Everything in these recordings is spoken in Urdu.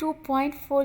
2.4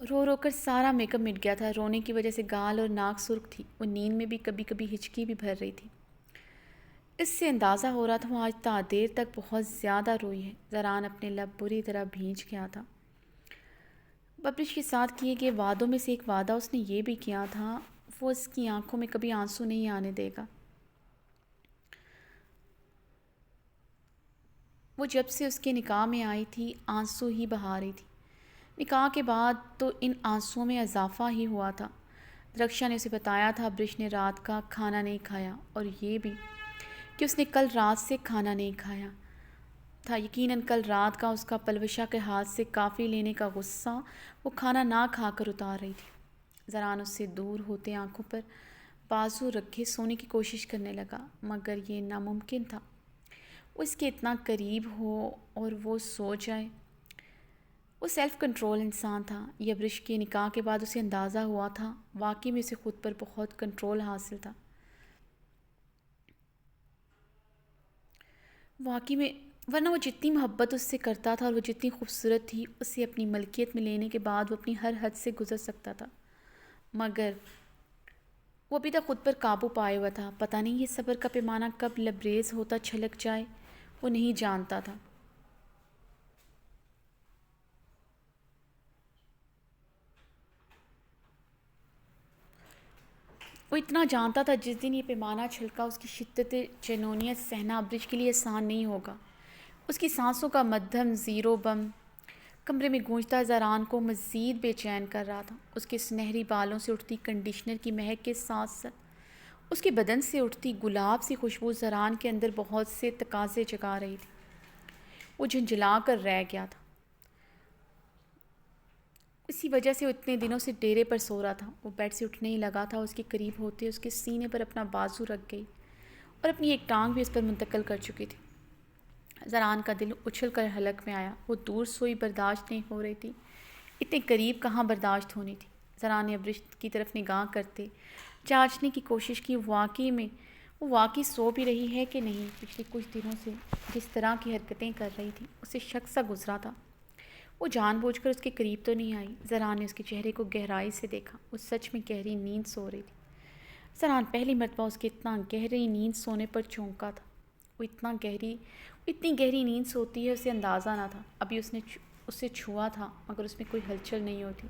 رو رو کر سارا میک اپ مٹ گیا تھا، رونے کی وجہ سے گال اور ناک سرخ تھی، وہ نیند میں بھی کبھی کبھی ہچکی بھی بھر رہی تھی۔ اس سے اندازہ ہو رہا تھا وہ آج تا دیر تک بہت زیادہ روئی ہے۔ زران اپنے لب بری طرح بھیج گیا تھا۔ ببرش کے ساتھ کیے گئے وعدوں میں سے ایک وعدہ اس نے یہ بھی کیا تھا، وہ اس کی آنکھوں میں کبھی آنسو نہیں آنے دے گا۔ وہ جب سے اس کے نکاح میں آئی تھی آنسو ہی بہا رہی تھی۔ نکاح کے بعد تو ان آنسوؤں میں اضافہ ہی ہوا تھا۔ درخشا نے اسے بتایا تھا برش نے رات کا کھانا نہیں کھایا، اور یہ بھی کہ اس نے کل رات سے کھانا نہیں کھایا تھا۔ یقیناً کل رات کا اس کا پلوشا کے ہاتھ سے کافی لینے کا غصہ وہ کھانا نہ کھا کر اتار رہی تھی۔ زران اس سے دور ہوتے آنکھوں پر بازو رکھے سونے کی کوشش کرنے لگا، مگر یہ ناممکن تھا۔ وہ اس کے اتنا قریب ہو اور وہ سو جائے۔ وہ سیلف کنٹرول انسان تھا۔ یہ برش کے نکاح کے بعد اسے اندازہ ہوا تھا، واقعی میں اسے خود پر بہت کنٹرول حاصل تھا۔ واقعی میں، ورنہ وہ جتنی محبت اس سے کرتا تھا اور وہ جتنی خوبصورت تھی، اسے اپنی ملکیت میں لینے کے بعد وہ اپنی ہر حد سے گزر سکتا تھا، مگر وہ ابھی تک خود پر قابو پائے ہوا تھا۔ پتہ نہیں یہ صبر کا پیمانہ کب لبریز ہوتا چھلک جائے، وہ نہیں جانتا تھا۔ وہ اتنا جانتا تھا جس دن یہ پیمانہ چھلکا اس کی شدت جنونیت سہنا برج کے لیے آسان نہیں ہوگا۔ اس کی سانسوں کا مدھم زیرو بم کمرے میں گونجتا زران کو مزید بے چین کر رہا تھا۔ اس کے سنہری بالوں سے اٹھتی کنڈیشنر کی مہک کے ساتھ ساتھ اس کے بدن سے اٹھتی گلاب سی خوشبو زران کے اندر بہت سے تقاضے جگا رہی تھی۔ وہ جھنجھلا کر رہ گیا تھا۔ اسی وجہ سے وہ اتنے دنوں سے ڈیرے پر سو رہا تھا۔ وہ بیڈ سے اٹھنے ہی لگا تھا، اس کے قریب ہوتے اس کے سینے پر اپنا بازو رکھ گئی اور اپنی ایک ٹانگ بھی اس پر منتقل کر چکی تھی۔ زران کا دل اچھل کر حلق میں آیا۔ وہ دور سوئی برداشت نہیں ہو رہی تھی، اتنے قریب کہاں برداشت ہونی تھی۔ زران نے ابرش کی طرف نگاہ کرتے جانچنے کی کوشش کی وہ واقعی سو بھی رہی ہے کہ نہیں۔ پچھلے کچھ دنوں سے جس طرح کی حرکتیں کر رہی تھی اسے شک سا گزرا تھا، وہ جان بوجھ کر اس کے قریب تو نہیں آئی۔ زران نے اس کے چہرے کو گہرائی سے دیکھا، وہ سچ میں گہری نیند سو رہی تھی۔ زران پہلی مرتبہ اس کے اتنا گہری نیند سونے پر چونکا تھا۔ وہ اتنی گہری نیند سوتی ہے اسے اندازہ نہ تھا۔ ابھی اس نے اسے چھوا تھا مگر اس میں کوئی ہلچل نہیں ہوتی۔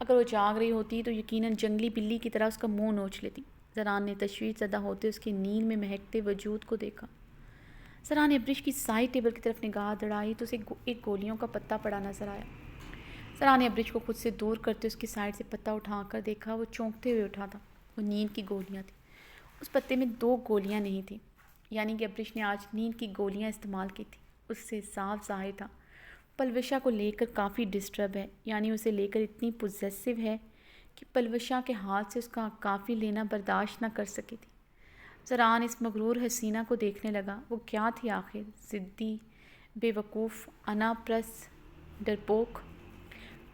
اگر وہ جاگ رہی ہوتی تو یقیناً جنگلی بلی کی طرح اس کا منہ نوچ لیتی۔ زران نے تشویش زدہ ہوتے اس کے نیند میں مہکتے وجود کو دیکھا۔ زران نے ابرش کی سائڈ ٹیبل کی طرف نگاہ دڑائی تو اسے ایک گولیوں کا پتا پڑا نظر آیا۔ زران نے ابرش کو خود سے دور کرتے اس کی سائڈ سے پتا اٹھا کر دیکھا، وہ چونکتے ہوئے اٹھا تھا۔ وہ نیند کی گولیاں تھیں۔ اس پتے میں 2 گولیاں نہیں تھیں، یعنی کہ ابرش نے آج نیند کی گولیاں استعمال کی تھیں۔ اس سے صاف ظاہر تھا پلوشا کو لے کر کافی ڈسٹرب ہے، یعنی اسے لے کر اتنی پوزیسو ہے کہ پلوشا کے ہاتھ سے اس کا کافی لینا برداشت نہ کر سکی تھی۔ زران اس مغرور حسینہ کو دیکھنے لگا۔ وہ کیا تھی آخر؟ ضدی، بے وقوف، انا پرست، ڈرپوک۔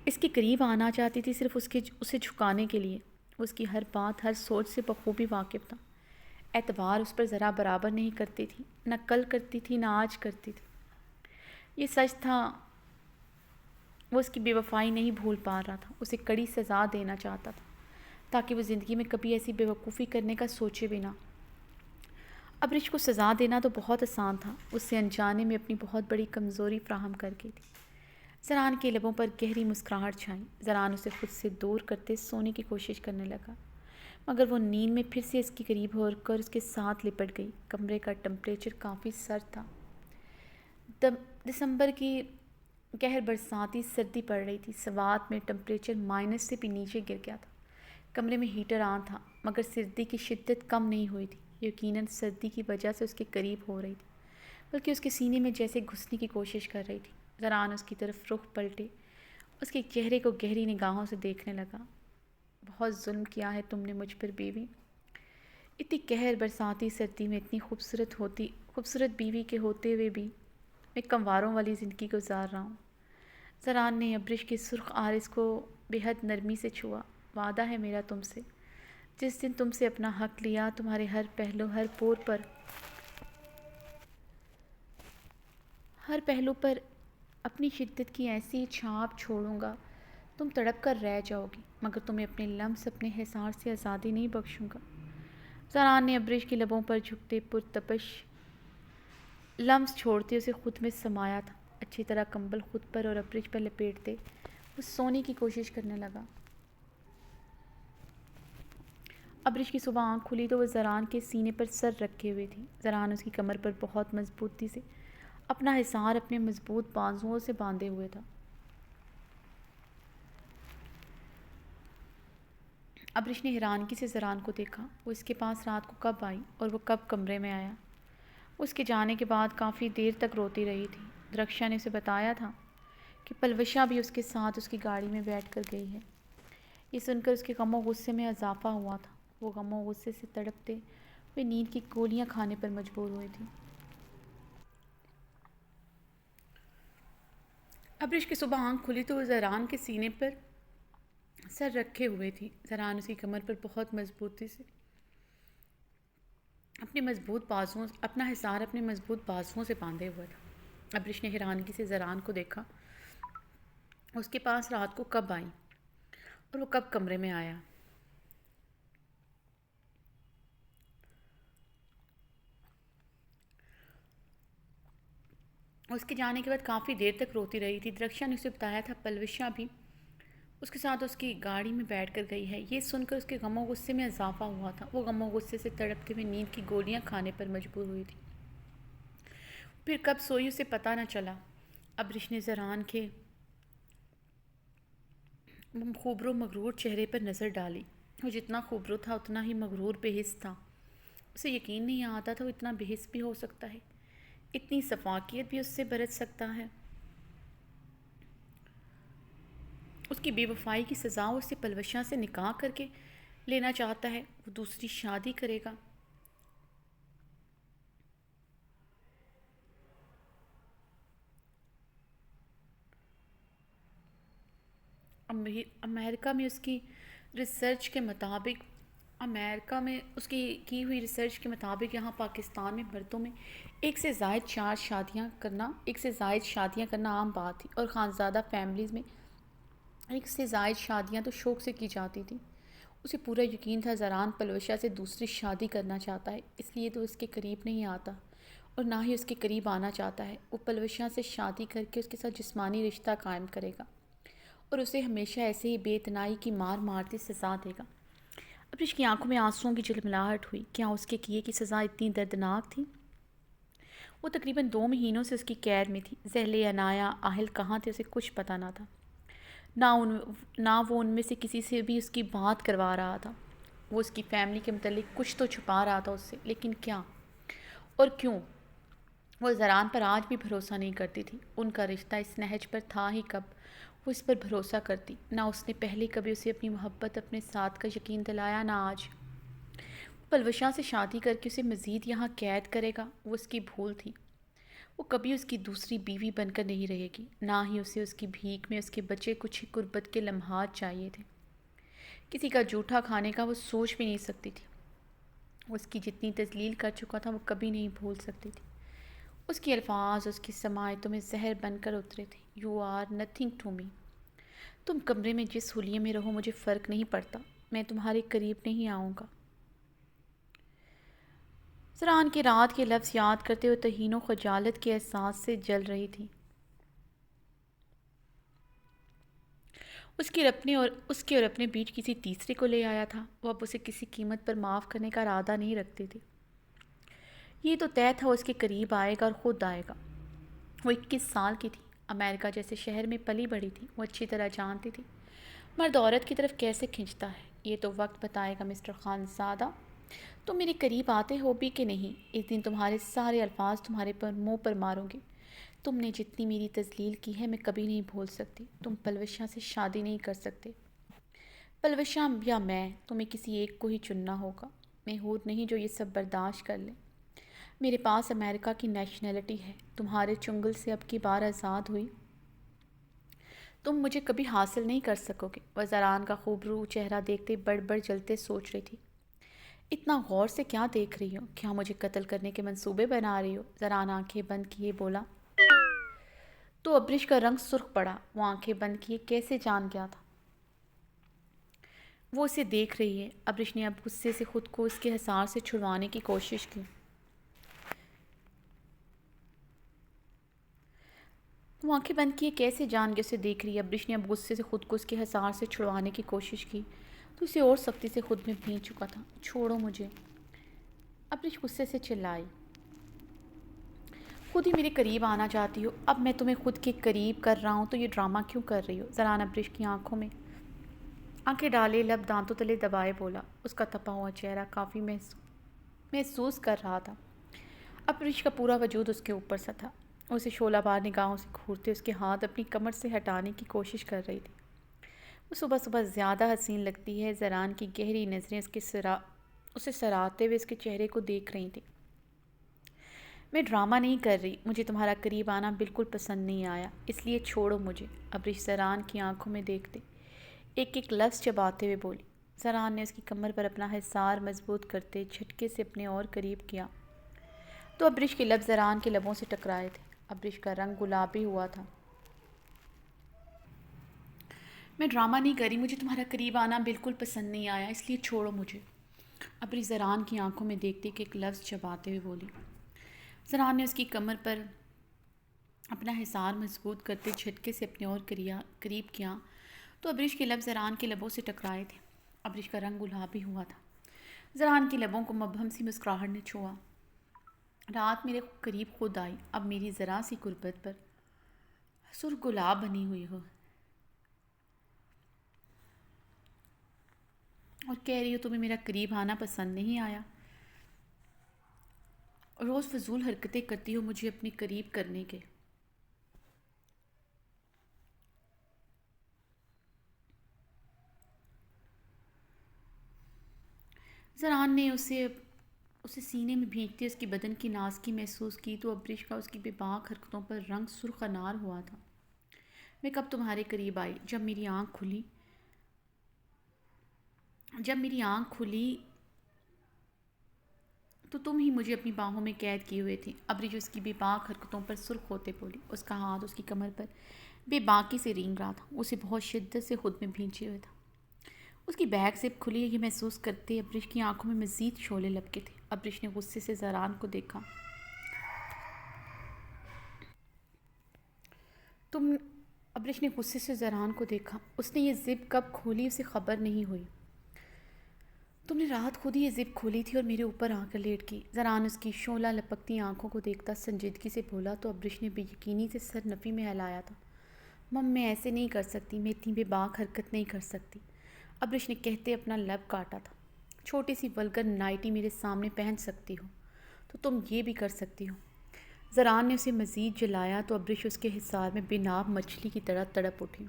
اس کے قریب آنا چاہتی تھی صرف اسے جھکانے کے لیے۔ وہ اس کی ہر بات، ہر سوچ سے بخوبی واقف تھا۔ اعتبار اس پر ذرا برابر نہیں کرتی تھی، نہ کل کرتی تھی نہ آج کرتی تھی۔ یہ سچ تھا، وہ اس کی بے وفائی نہیں بھول پا رہا تھا، اسے کڑی سزا دینا چاہتا تھا تاکہ وہ زندگی میں کبھی ایسی بے وقوفی کرنے کا سوچے بھی نہ۔ ابرش کو سزا دینا تو بہت آسان تھا، اس سے انجانے میں اپنی بہت بڑی کمزوری فراہم کر کے تھی۔ زران کے لبوں پر گہری مسکراہٹ چھائی۔ زران اسے خود سے دور کرتے سونے کی کوشش کرنے لگا، مگر وہ نیند میں پھر سے اس کے قریب ہو کر اس کے ساتھ لپٹ گئی۔ کمرے کا ٹمپریچر کافی سرد تھا۔ دسمبر کی گہر برساتی سردی پڑ رہی تھی۔ سوات میں ٹمپریچر مائنس سے بھی نیچے گر گیا تھا۔ کمرے میں ہیٹر آن تھا، مگر سردی کی شدت کم نہیں ہوئی تھی۔ یقیناً سردی کی وجہ سے اس کے قریب ہو رہی تھی، بلکہ اس کے سینے میں جیسے گھسنے کی کوشش کر رہی تھی۔ زران اس کی طرف رخ پلٹے اس کے چہرے کو گہری نگاہوں سے دیکھنے لگا۔ بہت ظلم کیا ہے تم نے مجھ پر بیوی، اتنی قہر برساتی سردی میں اتنی خوبصورت بیوی کے ہوتے ہوئے بھی میں کمواروں والی زندگی گزار رہا ہوں۔ زران نے ابرش کے سرخ آرس کو بے حد نرمی سے چھوا۔ وعدہ ہے میرا تم سے، جس دن تم سے اپنا حق لیا تمہارے ہر پہلو پر اپنی شدت کی ایسی چھاپ چھوڑوں گا تم تڑپ کر رہ جاؤ گی، مگر تمہیں اپنے لمس اپنے حصار سے آزادی نہیں بخشوں گا۔ زران نے ابریش کے لبوں پر جھکتے پرتپش لمس چھوڑتے اسے خود میں سمایا تھا۔ اچھی طرح کمبل خود پر اور ابریش پر لپیٹتے وہ سونے کی کوشش کرنے لگا۔ ابریش کی صبح آنکھ کھلی تو وہ زران کے سینے پر سر رکھے ہوئے تھی۔ زران اس کی کمر پر بہت مضبوطی سے اپنا حصار اپنے مضبوط بازوؤں سے باندھے ہوئے تھا۔ ابریش نے حیرانگی سے زران کو دیکھا۔ وہ اس کے پاس رات کو کب آئی اور وہ کب کمرے میں آیا؟ وہ اس کے جانے کے بعد کافی دیر تک روتی رہی تھی۔ درخشا نے اسے بتایا تھا کہ پلوشا بھی اس کے ساتھ اس کی گاڑی میں بیٹھ کر گئی ہے۔ یہ سن کر اس کے غم و غصے میں اضافہ ہوا تھا۔ وہ غم و غصے سے تڑپتے ہوئے نیند کی گولیاں کھانے پر مجبور ہوئی تھی۔ ابریش کی صبح آنکھ کھلی تو وہ زران کے سینے پر سر رکھے ہوئے تھی۔ زران اس کی کمر پر بہت مضبوطی سے اپنا حصار اپنے مضبوط بازوؤں سے باندھے ہوا تھا۔ ابریش نے حیرانگی سے زران کو دیکھا۔ اس کے پاس رات کو کب آئی اور وہ کب کمرے میں آیا؟ اس کے جانے کے بعد کافی دیر تک روتی رہی تھی۔ درخشا نے اسے بتایا تھا پلوشا بھی اس کے ساتھ اس کی گاڑی میں بیٹھ کر گئی ہے۔ یہ سن کر اس کے غم و غصے میں اضافہ ہوا تھا۔ وہ غم و غصے سے تڑپتے ہوئے نیند کی گولیاں کھانے پر مجبور ہوئی تھی۔ پھر کب سوئی اسے پتہ نہ چلا۔ ابریش نے زران کے خوبرو مغرور چہرے پر نظر ڈالی۔ وہ جتنا خوبرو تھا اتنا ہی مغرور بے حس تھا۔ اسے یقین نہیں آتا تھا وہ اتنا بے حس بھی ہو سکتا ہے، اتنی سفاکیت بھی اس سے برت سکتا ہے۔ اس کی بے وفائی کی سزا اس سے پلوشا سے نکاح کر کے لینا چاہتا ہے۔ وہ دوسری شادی کرے گا۔ امریکہ میں اس کی کی ہوئی ریسرچ کے مطابق یہاں پاکستان میں مردوں میں ایک سے زائد شادیاں کرنا عام بات تھی، اور خانزادہ فیملیز میں ایک سے زائد شادیاں تو شوق سے کی جاتی تھیں۔ اسے پورا یقین تھا زران پلوشا سے دوسری شادی کرنا چاہتا ہے، اس لیے تو اس کے قریب نہیں آتا اور نہ ہی اس کے قریب آنا چاہتا ہے۔ وہ پلوشا سے شادی کر کے اس کے ساتھ جسمانی رشتہ قائم کرے گا اور اسے ہمیشہ ایسے ہی بے اتنائی کی مارتی سزا دے گا۔ ابریش کی آنکھوں میں آنسوؤں کی جھلملاہٹ ہوئی۔ کیا اس کے کیے کی سزا اتنی دردناک تھی؟ وہ تقریباً 2 مہینوں سے اس کی قید میں تھی۔ ذیل عنایہ اہل کہاں تھے اسے کچھ پتہ نہ تھا، نہ وہ ان میں سے کسی سے بھی اس کی بات کروا رہا تھا۔ وہ اس کی فیملی کے متعلق کچھ تو چھپا رہا تھا اس سے، لیکن کیا اور کیوں؟ وہ زران پر آج بھی بھروسہ نہیں کرتی تھی۔ ان کا رشتہ اس نہج پر تھا ہی کب وہ اس پر بھروسہ کرتی؟ نہ اس نے پہلے کبھی اسے اپنی محبت اپنے ساتھ کا یقین دلایا، نہ آج۔ پلوشا سے شادی کر کے اسے مزید یہاں قید کرے گا، وہ اس کی بھول تھی۔ وہ کبھی اس کی دوسری بیوی بن کر نہیں رہے گی، نہ ہی اسے اس کی بھیک میں اس کے بچے کچھ ہی قربت کے لمحات چاہیے تھے۔ کسی کا جھوٹا کھانے کا وہ سوچ بھی نہیں سکتی تھی۔ وہ اس کی جتنی تذلیل کر چکا تھا وہ کبھی نہیں بھول سکتی تھی۔ اس کے الفاظ اس کی سماعتوں میں زہر بن کر اترے تھے۔ You are nothing to me. تم کمرے میں جس حلیے میں رہو مجھے فرق نہیں پڑتا، میں تمہارے قریب نہیں آؤں گا۔ زران کے رات کے لفظ یاد کرتے ہوئے توہین و خجالت کے احساس سے جل رہی تھی۔ اس کے اور اپنے بیچ کسی تیسرے کو لے آیا تھا۔ وہ اب اسے کسی قیمت پر معاف کرنے کا ارادہ نہیں رکھتی تھی۔ یہ تو طے تھا وہ اس کے قریب آئے گا اور خود آئے گا۔ وہ 21 سال کی تھی، امریکہ جیسے شہر میں پلی بڑھی تھی۔ وہ اچھی طرح جانتی تھی مرد عورت کی طرف کیسے کھنچتا ہے۔ یہ تو وقت بتائے گا مسٹر خانزادہ، تم میرے قریب آتے ہو بھی کہ نہیں۔ اس دن تمہارے سارے الفاظ تمہارے منہ پر ماروں گی۔ تم نے جتنی میری تذلیل کی ہے میں کبھی نہیں بھول سکتی۔ تم پلوشا سے شادی نہیں کر سکتے، پلوشا یا میں، تمہیں کسی ایک کو ہی چننا ہوگا۔ میں حور نہیں جو یہ سب برداشت کر لے۔ میرے پاس امریکہ کی نیشنلٹی ہے، تمہارے چنگل سے اب کی بار آزاد ہوئی تم مجھے کبھی حاصل نہیں کر سکو گے۔ وہ زران کا خوبرو چہرہ دیکھتے بڑبڑ جلتے سوچ رہی تھی۔ اتنا غور سے کیا دیکھ رہی ہو؟ کیا مجھے قتل کرنے کے منصوبے بنا رہی ہو؟ زران آنکھیں بند کیے بولا۔ تو ابریش کا رنگ سرخ پڑا۔ وہ آنکھیں بند کیے کیسے جان گیا تھا؟ وہ اسے دیکھ رہی ہے۔ ابرش نے اب غصے سے خود کو اس کے حصار سے چھڑوانے کی کوشش کی۔ وہ آنکھیں بند کیے کیسے جان کے اسے دیکھ رہی ہے۔ ابرش نے اب غصے سے خود کو اس کے حصار سے چھڑوانے کی کوشش کی تو اسے اور سختی سے خود میں بھینچ چکا تھا۔ چھوڑو مجھے، ابرش غصے سے چلائی۔ خود ہی میرے قریب آنا چاہتی ہو، اب میں تمہیں خود کے قریب کر رہا ہوں تو یہ ڈرامہ کیوں کر رہی ہو؟ زران ابرش کی آنکھوں میں آنکھیں ڈالے، لب دانتوں تلے دبائے بولا۔ اس کا تپا ہوا چہرہ کافی محسوس کر رہا تھا۔ ابرش کا پورا وجود اس کے اوپر سا تھا۔ اسے شعلہ بار نگاہوں سے گھورتے اس کے ہاتھ اپنی کمر سے ہٹانے کی کوشش کر رہی تھی۔ وہ صبح صبح زیادہ حسین لگتی ہے۔ زران کی گہری نظریں اسے سراہتے ہوئے اس کے چہرے کو دیکھ رہی تھیں۔ میں ڈرامہ نہیں کر رہی، مجھے تمہارا قریب آنا بالکل پسند نہیں آیا، اس لیے چھوڑو مجھے، ابرش زران کی آنکھوں میں دیکھتے ایک ایک لفظ چباتے ہوئے بولی۔ زران نے اس کی کمر پر اپنا حصار مضبوط کرتے جھٹکے سے اپنے اور قریب کیا تو ابرش کے لب زران کے لبوں سے ٹکرائے تھے۔ ابرش کا رنگ گلابی ہوا تھا۔ میں ڈرامہ نہیں کر رہی، مجھے تمہارا قریب آنا بالکل پسند نہیں آیا، اس لیے چھوڑو مجھے، ابرش زران کی آنکھوں میں دیکھتے کہ ایک لفظ چباتے ہوئے بولی۔ زران نے اس کی کمر پر اپنا حصار مضبوط کرتے جھٹکے سے اپنے اور قریب کیا تو ابرش کے لب زران کے لبوں سے ٹکرائے تھے۔ ابرش کا رنگ گلابی ہوا تھا۔ زران کے لبوں کو مبہم سی مسکراہٹ نے چھوا۔ رات میرے قریب خود آئی، اب میری ذرا سی قربت پر سرخ گلاب بنی ہوئی ہو اور کہہ رہی ہو تمہیں میرا قریب آنا پسند نہیں آیا، روز فضول حرکتیں کرتی ہو مجھے اپنے قریب کرنے کے۔ زران نے اسے سینے میں بھینچتے اس کی بدن کی نازکی محسوس کی تو ابرش کا اس کی بے باک حرکتوں پر رنگ سرخ انار ہوا تھا۔ میں کب تمہارے قریب آئی؟ جب میری آنکھ کھلی تو تم ہی مجھے اپنی باہوں میں قید کیے ہوئے تھے، ابرش اس کی بے باک حرکتوں پر سرخ ہوتے بولی۔ اس کا ہاتھ اس کی کمر پر بے باکی سے رینگ رہا تھا، اسے بہت شدت سے خود میں بھینچے ہوئے تھا۔ اس کی بیک زپ کھلی ہے یہ محسوس کرتے ابرش کی آنکھوں میں مزید شعلے لپکے تھے۔ ابرش نے غصے سے زران کو دیکھا۔ ابرش نے غصے سے زران کو دیکھا۔ اس نے یہ زپ کب کھولی اسے خبر نہیں ہوئی۔ تم نے رات خود ہی یہ زپ کھولی تھی اور میرے اوپر آ کر لیٹ کی۔ زران اس کی شعلہ لپکتی آنکھوں کو دیکھتا سنجیدگی سے بولا تو ابرش نے بے یقینی سے سر نفی میں ہلایا تھا۔ مم میں ایسے نہیں کر سکتی، میں اتنی بے باک حرکت نہیں کر سکتی، ابرش نے کہتے اپنا لب کاٹا تھا۔ چھوٹی سی ولگر نائٹی میرے سامنے پہن سکتی ہو تو تم یہ بھی کر سکتی ہو۔ زران نے اسے مزید جلایا تو ابرش اس کے حصار میں بے ناب مچھلی کی طرح تڑپ اٹھی۔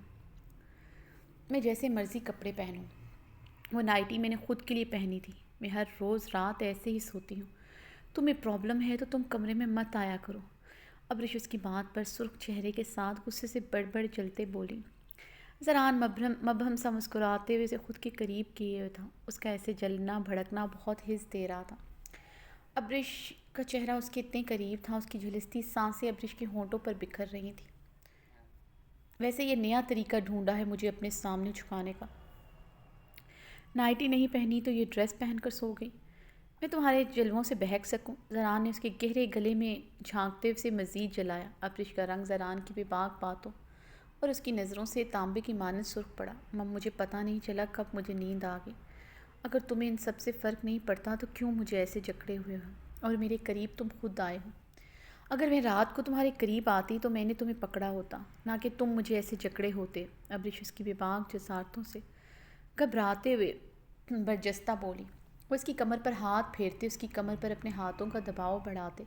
میں جیسے مرضی کپڑے پہنوں، وہ نائٹی میں نے خود کے لیے پہنی تھی، میں ہر روز رات ایسے ہی سوتی ہوں، تمہیں پرابلم ہے تو تم کمرے میں مت آیا کرو، ابرش اس کی بات پر سرخ چہرے کے ساتھ غصے سے بڑبڑ جلتے بولی۔ زران مبہم سا مسکراتے ہوئے اسے خود کے قریب کیے ہوئے تھا۔ اس کا ایسے جلنا بھڑکنا بہت حس دے رہا تھا۔ ابرش کا چہرہ اس کے اتنے قریب تھا، اس کی جھلستی سانسیں ابرش کے ہونٹوں پر بکھر رہی تھیں۔ ویسے یہ نیا طریقہ ڈھونڈا ہے مجھے اپنے سامنے چھکانے کا، نائٹی نہیں پہنی تو یہ ڈریس پہن کر سو گئی، میں تمہارے جلووں سے بہک سکوں۔ زران نے اس کے گہرے گلے میں جھانکتے اسے مزید جلایا۔ ابرش کا رنگ زران کی بے باک باتوں اور اس کی نظروں سے تانبے کی مانند سرخ پڑا۔ مجھے پتہ نہیں چلا کب مجھے نیند آ گئی، اگر تمہیں ان سب سے فرق نہیں پڑتا تو کیوں مجھے ایسے جکڑے ہوئے ہو اور میرے قریب تم خود آئے ہو؟ اگر میں رات کو تمہارے قریب آتی تو میں نے تمہیں پکڑا ہوتا، نہ کہ تم مجھے ایسے جکڑے ہوتے، ابرش اس کی بے باک جسارتوں سے گھبراتے ہوئے برجستہ بولی۔ وہ اس کی کمر پر ہاتھ پھیرتے اس کی کمر پر اپنے ہاتھوں کا دباؤ بڑھاتے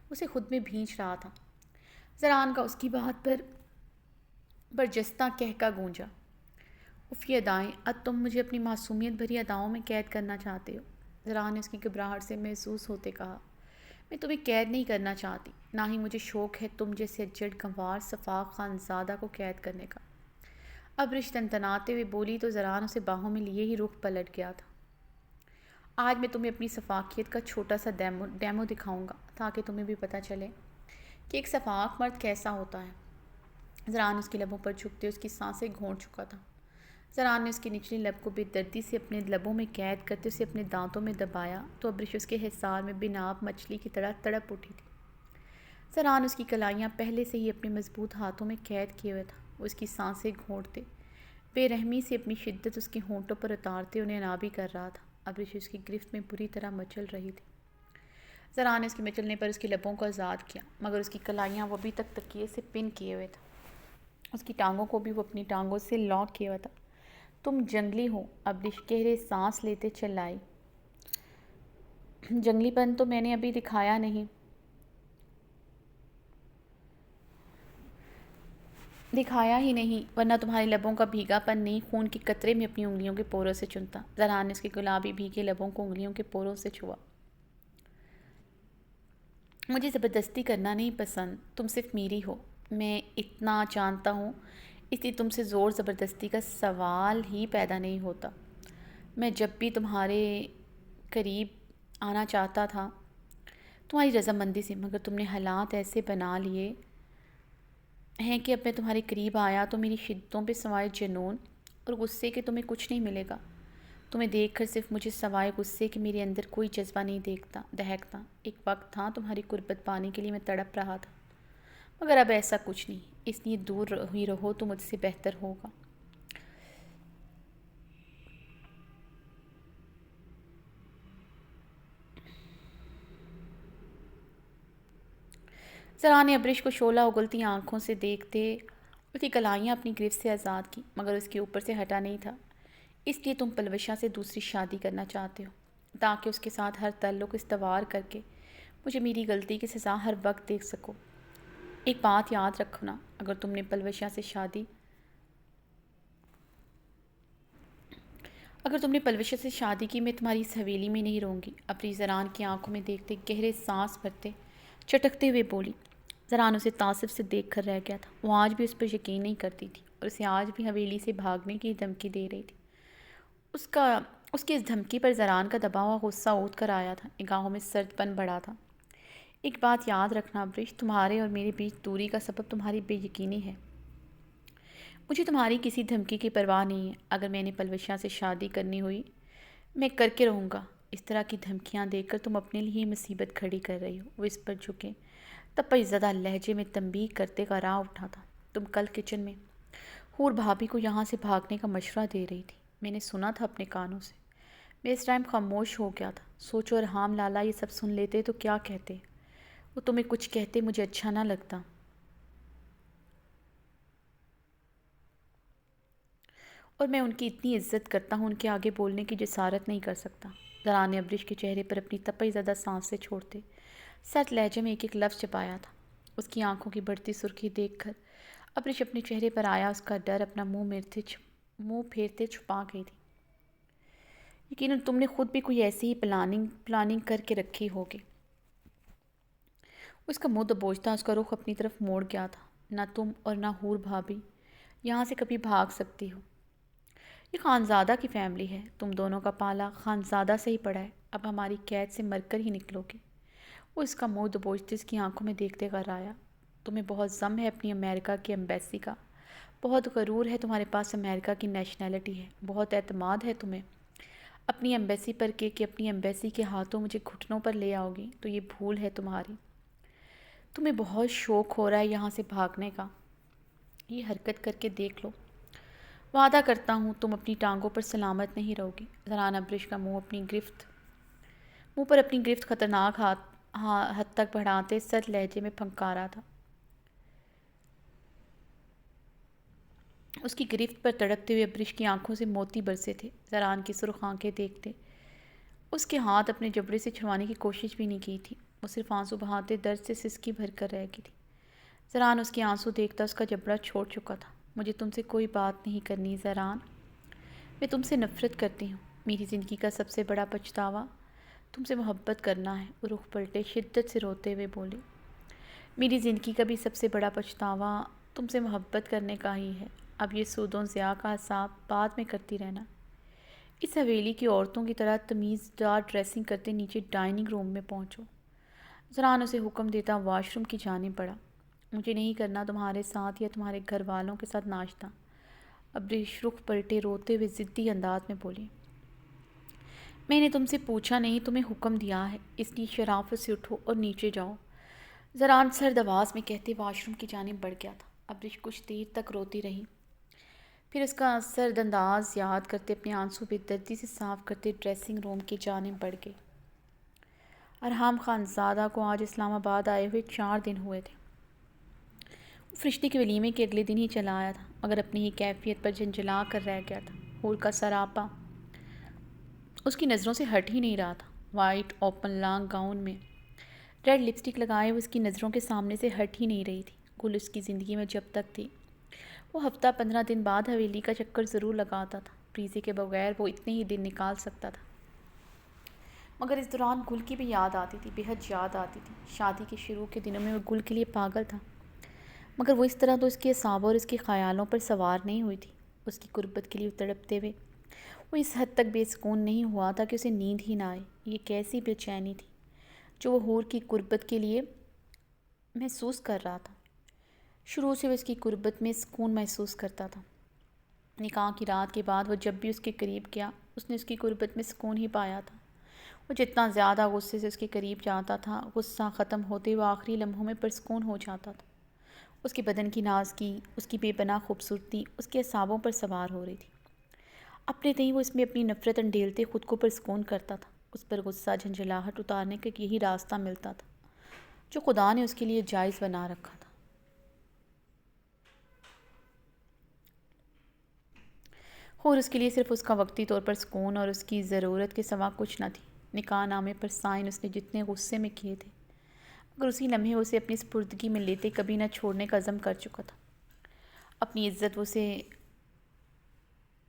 اسے خود میں بھینچ رہا تھا۔ زران کا اس کی بات پر برجستہ کہکا گونجا۔ اف یہ ادائیں، اب تم مجھے اپنی معصومیت بھری اداؤں میں قید کرنا چاہتے ہو، زران نے اس کی گھبراہٹ سے محسوس ہوتے کہا۔ میں تمہیں قید نہیں کرنا چاہتی، نہ ہی مجھے شوق ہے تم جیسے اجڑ گنوار صفاق خانزادہ کو قید کرنے کا، ابرش تنتناتے ہوئے بولی تو زران اسے باہوں میں لیے ہی رخ پلٹ گیا تھا۔ آج میں تمہیں اپنی صفاقیت کا چھوٹا سا ڈیمو دکھاؤں گا تاکہ تمہیں بھی پتہ چلے کہ ایک صفاق مرد کیسا ہوتا ہے۔ زران اس کے لبوں پر جھکتے اس کی سانسیں گھونٹ چکا تھا۔ زران نے اس کی نچلی لب کو بے دردی سے اپنے لبوں میں قید کرتے اسے اپنے دانتوں میں دبایا تو ابرش اس کے حصار میں بناب مچھلی کی طرح تڑپ اٹھی تھی۔ زران اس کی کلائیاں پہلے سے ہی اپنے مضبوط ہاتھوں میں قید کیے ہوئے تھا۔ وہ اس کی سانسیں گھونٹتے بے رحمی سے اپنی شدت اس کے ہونٹوں پر اتارتے انہیں نابی کر رہا تھا۔ ابرش اس کی گرفت میں بری طرح مچل رہی تھی۔ زران نے اس کے مچلنے پر اس کے لبوں کو آزاد کیا مگر اس کی کلائیاں وہ ابھی تک تکیے سے پن کیے ہوئے تھا۔ اس کی ٹانگوں کو بھی وہ اپنی ٹانگوں سے لاک کیے ہوا تھا۔ تم جنگلی ہو، ابرش گہرے سانس لیتے چلائی۔ جنگلی پن تو میں نے ابھی دکھایا نہیں۔ دکھایا ہی نہیں ورنہ تمہارے لبوں کا بھیگا پن نہیں خون کے قطرے میں اپنی انگلیوں کے پوروں سے چنتا۔ زران نے اس کے گلابی بھیگے لبوں کو انگلیوں کے پوروں سے چھوا۔ مجھے زبردستی کرنا نہیں پسند، تم صرف میری ہو، میں اتنا جانتا ہوں، اس لیے تم سے زور زبردستی کا سوال ہی پیدا نہیں ہوتا۔ میں جب بھی تمہارے قریب آنا چاہتا تھا تمہاری رضامندی سے، مگر تم نے حالات ایسے بنا لیے ہیں کہ اب میں تمہارے قریب آیا تو میری شدتوں پہ سوائے جنون اور غصے کے تمہیں کچھ نہیں ملے گا۔ تمہیں دیکھ کر صرف مجھے سوائے غصے کہ میرے اندر کوئی جذبہ نہیں دہکتا۔ ایک وقت تھا تمہاری قربت پانے کے لیے میں تڑپ رہا تھا، مگر اب ایسا کچھ نہیں، اس لیے دور ہی رہو تو مجھ سے بہتر ہوگا۔ زران نے ابرش کو شعلہ اگلتی آنکھوں سے دیکھتے اس کی کلائیاں اپنی گرفت سے آزاد کی مگر اس کے اوپر سے ہٹا نہیں تھا۔ اس لیے تم پلوشہ سے دوسری شادی کرنا چاہتے ہو تاکہ اس کے ساتھ ہر تعلق استوار کر کے مجھے میری غلطی کی سزا ہر وقت دیکھ سکو۔ ایک بات یاد رکھنا، اگر تم نے پلوشہ سے شادی کی میں تمہاری اس حویلی میں نہیں رہوں گی۔ اپنی زران کی آنکھوں میں دیکھتے گہرے سانس بھرتے چٹکتے ہوئے بولی۔ زران اسے تعصب سے دیکھ کر رہ گیا تھا۔ وہ آج بھی اس پر یقین نہیں کرتی تھی اور اسے آج بھی حویلی سے بھاگنے کی دھمکی دے رہی تھی۔ اس کی اس دھمکی پر زران کا دبا ہوا غصہ اٹھ کر آیا تھا، نگاہوں میں سرد پن بڑھا تھا۔ ایک بات یاد رکھنا ابرش، تمہارے اور میرے بیچ دوری کا سبب تمہاری بے یقینی ہے۔ مجھے تمہاری کسی دھمکی کی پرواہ نہیں ہے۔ اگر میں نے پلوشہ سے شادی کرنی ہوئی میں کر کے رہوں گا۔ اس طرح کی دھمکیاں دے کر تم اپنے لیے مصیبت کھڑی کر رہی ہو۔ وہ اس پر جھکے تپش زدہ لہجے میں تنبیہ کرتے کا راہ اٹھا تھا۔ تم کل کچن میں حور بھابھی کو یہاں سے بھاگنے کا مشورہ دے رہی تھی، میں نے سنا تھا اپنے کانوں سے۔ میں اس ٹائم خاموش ہو گیا تھا۔ سوچو ارحام لالا یہ سب سن لیتے تو کیا کہتے؟ وہ تمہیں کچھ کہتے مجھے اچھا نہ لگتا، اور میں ان کی اتنی عزت کرتا ہوں، ان کے آگے بولنے کی جسارت نہیں کر سکتا۔ زران نے ابرش کے چہرے پر اپنی تپش زدہ سانس سے چھوڑتے سخت لہجے میں ایک ایک لفظ چپایا تھا۔ اس کی آنکھوں کی بڑھتی سرخی دیکھ کر ابرش اپنے چہرے پر آیا اس کا ڈر اپنا منہ پھیرتے چھپا گئی تھی۔ یقیناً تم نے خود بھی کوئی ایسی ہی پلاننگ کر کے رکھی ہوگی۔ اس کا منہ دبوچتا اس کا رخ اپنی طرف موڑ گیا تھا۔ نہ تم اور نہ حور بھابھی یہاں سے کبھی بھاگ سکتی ہو۔ یہ خانزادہ کی فیملی ہے، تم دونوں کا پالا خانزادہ سے ہی پڑا ہے، اب ہماری قید سے مر کر ہی نکلو گے۔ وہ اس کا منہ دبوچتے اس کی آنکھوں میں دیکھتے کر آیا۔ تمہیں بہت ضم ہے اپنی امریکہ کی ایمبیسی کا، بہت غرور ہے تمہارے پاس امریکہ کی نیشنلٹی ہے، بہت اعتماد ہے تمہیں اپنی ایمبیسی پر کہ اپنی ایمبیسی کے ہاتھوں مجھے گھٹنوں پر لے آؤ گی، تو یہ بھول ہے تمہاری۔ تمہیں بہت شوق ہو رہا ہے یہاں سے بھاگنے کا، یہ حرکت کر کے دیکھ لو۔ وعدہ کرتا ہوں تم اپنی ٹانگوں پر سلامت نہیں رہو گی۔ زران ابرش کا منہ پر اپنی گرفت خطرناک حد تک بڑھاتے سرد لہجے میں پھنکارا تھا۔ اس کی گرفت پر تڑپتے ہوئے ابرش کی آنکھوں سے موتی برسے تھے۔ زران کی سرخ آنکھیں دیکھتے اس کے ہاتھ اپنے جبڑے سے چھڑوانے کی کوشش بھی نہیں کی تھی۔ وہ صرف آنسو بہاتے درد سے سسکی بھر کر رہ گئی تھی۔ زران اس کے آنسو دیکھتا اس کا جبڑا چھوڑ چکا تھا۔ مجھے تم سے کوئی بات نہیں کرنی زران، میں تم سے نفرت کرتی ہوں۔ میری زندگی کا سب سے بڑا پچھتاوا تم سے محبت کرنا ہے۔ وہ رخ پلٹے شدت سے روتے ہوئے بولی۔ میری زندگی کا بھی سب سے بڑا پچھتاوا تم سے محبت کرنے کا ہی ہے۔ اب یہ سود و ضیاع کا حساب بعد میں کرتی رہنا۔ اس حویلی کی عورتوں کی طرح تمیز دار ڈریسنگ کرتے نیچے ڈائننگ روم میں پہنچو۔ زران اسے حکم دیتا واش روم کی جانب بڑھا۔ مجھے نہیں کرنا تمہارے ساتھ یا تمہارے گھر والوں کے ساتھ ناشتہ۔ ابریش رخ پلٹے روتے ہوئے ضدی انداز میں بولی، میں نے تم سے پوچھا نہیں، تمہیں حکم دیا ہے، اس لیے شرافت سے اٹھو اور نیچے جاؤ، زران سرد آواز میں کہتے واش روم کی جانب بڑھ گیا تھا۔ ابریش کچھ دیر تک روتی رہی، پھر اس کا سرد انداز یاد کرتے اپنے آنسو بے دردی سے صاف کرتے ڈریسنگ روم کی جانب بڑھ گئی۔ ارحام خان زادہ کو آج اسلام آباد آئے ہوئے 4 دن ہوئے تھے۔ وہ فرشتے کے ولیمے کے اگلے دن ہی چلا آیا تھا، مگر اپنی ہی کیفیت پر جھنجھلا کر رہ گیا تھا۔ حور کا سراپا اس کی نظروں سے ہٹ ہی نہیں رہا تھا۔ وائٹ اوپن لانگ گاؤن میں ریڈ لپسٹک لگائے وہ اس کی نظروں کے سامنے سے ہٹ ہی نہیں رہی تھی۔ گل اس کی زندگی میں جب تک تھی، وہ ہفتہ 15 دن بعد حویلی کا چکر ضرور لگاتا تھا۔ پریزے کے بغیر وہ اتنے ہی دن نکال سکتا تھا، مگر اس دوران گل کی بھی یاد آتی تھی، بے حد یاد آتی تھی۔ شادی کے شروع کے دنوں میں وہ گل کے لیے پاگل تھا، مگر وہ اس طرح تو اس کے اعصابوں اور اس کے خیالوں پر سوار نہیں ہوئی تھی۔ اس کی قربت کے لیے تڑپتے ہوئے وہ اس حد تک بے سکون نہیں ہوا تھا کہ اسے نیند ہی نہ آئے۔ یہ کیسی بے چینی تھی جو وہ حور کی قربت کے لیے محسوس کر رہا تھا۔ شروع سے وہ اس کی قربت میں سکون محسوس کرتا تھا۔ نکاح کی رات کے بعد وہ جب بھی اس کے قریب گیا، اس نے اس کی قربت میں سکون ہی پایا تھا۔ وہ جتنا زیادہ غصے سے اس کے قریب جاتا تھا، غصہ ختم ہوتے وہ آخری لمحوں میں پرسکون ہو جاتا تھا۔ اس کے بدن کی نازکی، اس کی بے پناہ خوبصورتی اس کے اعصابوں پر سوار ہو رہی تھی۔ اپنے تئیں وہ اس میں اپنی نفرت انڈیلتے خود کو پرسکون کرتا تھا۔ اس پر غصہ جھنجھلاہٹ اتارنے کا یہی راستہ ملتا تھا جو خدا نے اس کے لیے جائز بنا رکھا تھا۔ اور اس کے لیے صرف اس کا وقتی طور پر سکون اور اس کی ضرورت کے سوا کچھ نہ تھی۔ نکاح نامے پر سائن اس نے جتنے غصے میں کیے تھے، مگر اسی لمحے اسے اپنی سپردگی میں لیتے کبھی نہ چھوڑنے کا عزم کر چکا تھا۔ اپنی عزت اسے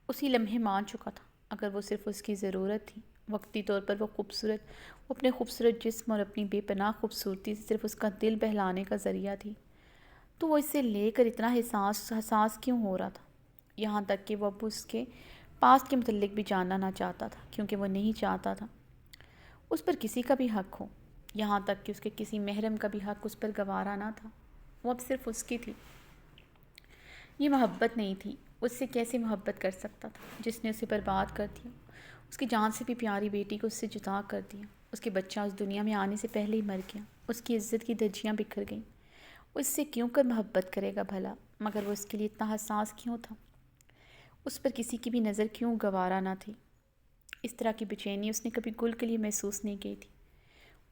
اسی لمحے مان چکا تھا۔ اگر وہ صرف اس کی ضرورت تھی، وقتی طور پر وہ خوبصورت، وہ اپنے خوبصورت جسم اور اپنی بے پناہ خوبصورتی سے صرف اس کا دل بہلانے کا ذریعہ تھی، تو وہ اس سے لے کر اتنا حساس کیوں ہو رہا تھا؟ یہاں تک کہ وہ اب اس کے پاسٹ کے متعلق بھی جاننا نہ چاہتا تھا، کیونکہ وہ نہیں چاہتا تھا اس پر کسی کا بھی حق ہو، یہاں تک کہ اس کے کسی محرم کا بھی حق اس پر گوارا نہ تھا۔ وہ اب صرف اس کی تھی۔ یہ محبت نہیں تھی۔ اس سے کیسے محبت کر سکتا تھا جس نے اسے برباد کر دیا، اس کی جان سے بھی پیاری بیٹی کو اس سے جدا کر دیا، اس کے بچہ اس دنیا میں آنے سے پہلے ہی مر گیا، اس کی عزت کی دھجیاں بکھر گئیں۔ وہ اس سے کیوں کر محبت کرے گا بھلا؟ مگر وہ اس کے لیے اتنا حساس کیوں تھا؟ اس پر کسی کی بھی نظر کیوں گوارا نہ تھی؟ اس طرح کی بے چینی اس نے کبھی گل کے لیے محسوس نہیں کی تھی۔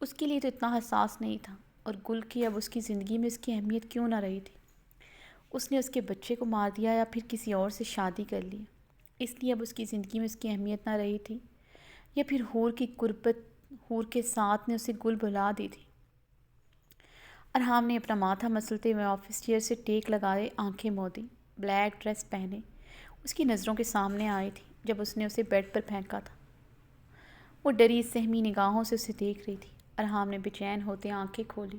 اس کے لیے تو اتنا حساس نہیں تھا، اور گل کی اب اس کی زندگی میں اس کی اہمیت کیوں نہ رہی تھی؟ اس نے اس کے بچے کو مار دیا یا پھر کسی اور سے شادی کر لی، اس لیے اب اس کی زندگی میں اس کی اہمیت نہ رہی تھی، یا پھر حور کی قربت، حور کے ساتھ نے اسے گل بھلا دی تھی؟ ارحام نے اپنا ماتھا مسلتے ہوئے آفس چیئر سے ٹیک لگائے آنکھیں مودی، بلیک ڈریس پہنے اس کی نظروں کے سامنے آئی تھی جب اس نے اسے بیڈ پر پھینکا تھا۔ وہ ڈری سہمی نگاہوں سے اسے دیکھ رہی تھی۔ ارحام نے بے چین ہوتے آنکھیں کھولی۔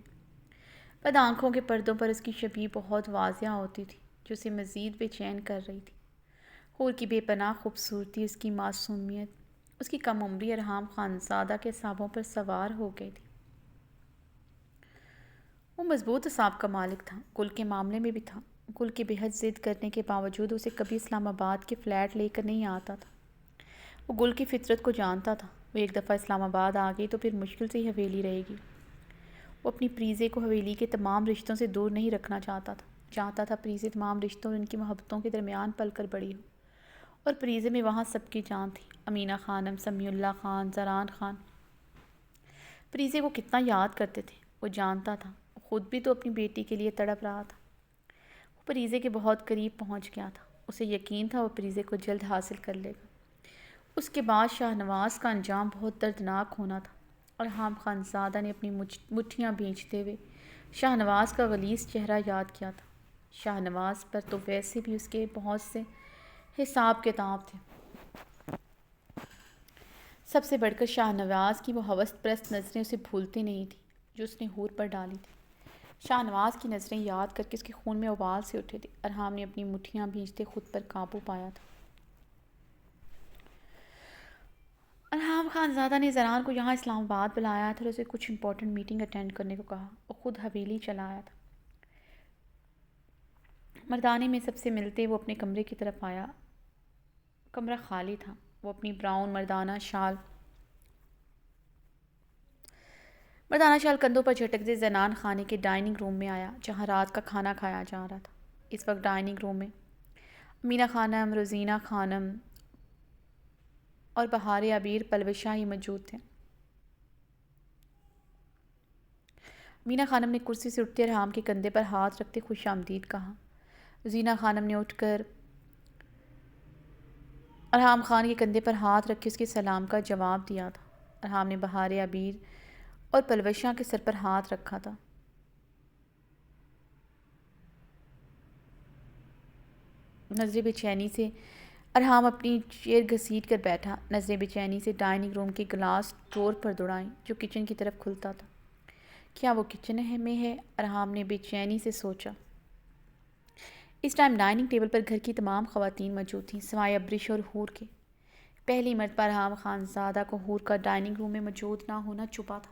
بد آنکھوں کے پردوں پر اس کی شبیہ بہت واضح ہوتی تھی جو اسے مزید بے چین کر رہی تھی۔ حور کی بے پناہ خوبصورتی، اس کی معصومیت، اس کی کم عمری ارحام خان زادہ کے اعصابوں پر سوار ہو گئی تھی۔ وہ مضبوط اعصاب کا مالک تھا، گل کے معاملے میں بھی تھا۔ گل کے بے حد ضد کرنے کے باوجود اسے کبھی اسلام آباد کے فلیٹ لے کر نہیں آتا تھا۔ وہ گل کی فطرت کو جانتا تھا۔ وہ ایک دفعہ اسلام آباد آ گئی تو پھر مشکل سے ہی حویلی رہے گی۔ وہ اپنی پریزے کو حویلی کے تمام رشتوں سے دور نہیں رکھنا چاہتا تھا۔ چاہتا تھا پریزے تمام رشتوں اور ان کی محبتوں کے درمیان پل کر بڑی ہو، اور پریزے میں وہاں سب کی جان تھی۔ امینہ خانم، سمیع اللہ خان، زران خان پریزے کو کتنا یاد کرتے تھے، وہ جانتا تھا۔ وہ خود بھی تو اپنی بیٹی کے لیے تڑپ رہا تھا۔ وہ پریزے کے بہت قریب پہنچ گیا تھا۔ اسے یقین تھا وہ پریزے کو جلد حاصل کر لے گا۔ اس کے بعد شاہ نواز کا انجام بہت دردناک ہونا تھا۔ ارحام خان زادہ نے اپنی مٹھیاں بھینچتے ہوئے شاہ نواز کا غلیظ چہرہ یاد کیا تھا۔ شاہ نواز پر تو ویسے بھی اس کے بہت سے حساب کتاب تھے، سب سے بڑھ کر شاہ نواز کی وہ ہوس پرست نظریں اسے بھولتی نہیں تھیں جو اس نے حور پر ڈالی تھی۔ شاہ نواز کی نظریں یاد کر کے اس کے خون میں ابال سے اٹھے تھے۔ ارحام نے اپنی مٹھیاں بھینچتے خود پر قابو پایا تھا۔ ارحام خان زادہ نے زران کو یہاں اسلام آباد بلایا تھا اور اسے کچھ امپورٹنٹ میٹنگ اٹینڈ کرنے کو کہا۔ وہ خود حویلی چلا آیا تھا۔ مردانے میں سب سے ملتے وہ اپنے کمرے کی طرف آیا۔ کمرہ خالی تھا۔ وہ اپنی براؤن مردانہ شال کندھوں پر جھٹکتے زنان خانے کے ڈائننگ روم میں آیا جہاں رات کا کھانا کھایا جا رہا تھا۔ اس وقت ڈائننگ روم میں امینہ خانم، روزینہ خانم اور بہار عبیر پلوشہ ہی موجود تھے۔ امینہ خانم نے کرسی سے اٹھتے ارحام کے کندھے پر ہاتھ رکھتے خوش آمدید کہا۔ روزینہ خانم نے اٹھ کر ارحام خان کے کندھے پر ہاتھ رکھ کے اس کے سلام کا جواب دیا تھا۔ ارحام نے بہار عبیر اور پلوشہ کے سر پر ہاتھ رکھا تھا۔ نظر بے سے ارحام اپنی چیئر گھسیٹ کر بیٹھا۔ نظریں بے چینی سے ڈائننگ روم کے گلاس ڈور پر دوڑائیں جو کچن کی طرف کھلتا تھا۔ کیا وہ کچن میں ہے؟ ارحام نے بے چینی سے سوچا۔ اس ٹائم ڈائننگ ٹیبل پر گھر کی تمام خواتین موجود تھیں سوائے ابریش اور حور کے۔ پہلی مرتبہ ارحام خانزادہ کو حور کا ڈائننگ روم میں موجود نہ ہونا چبھا تھا۔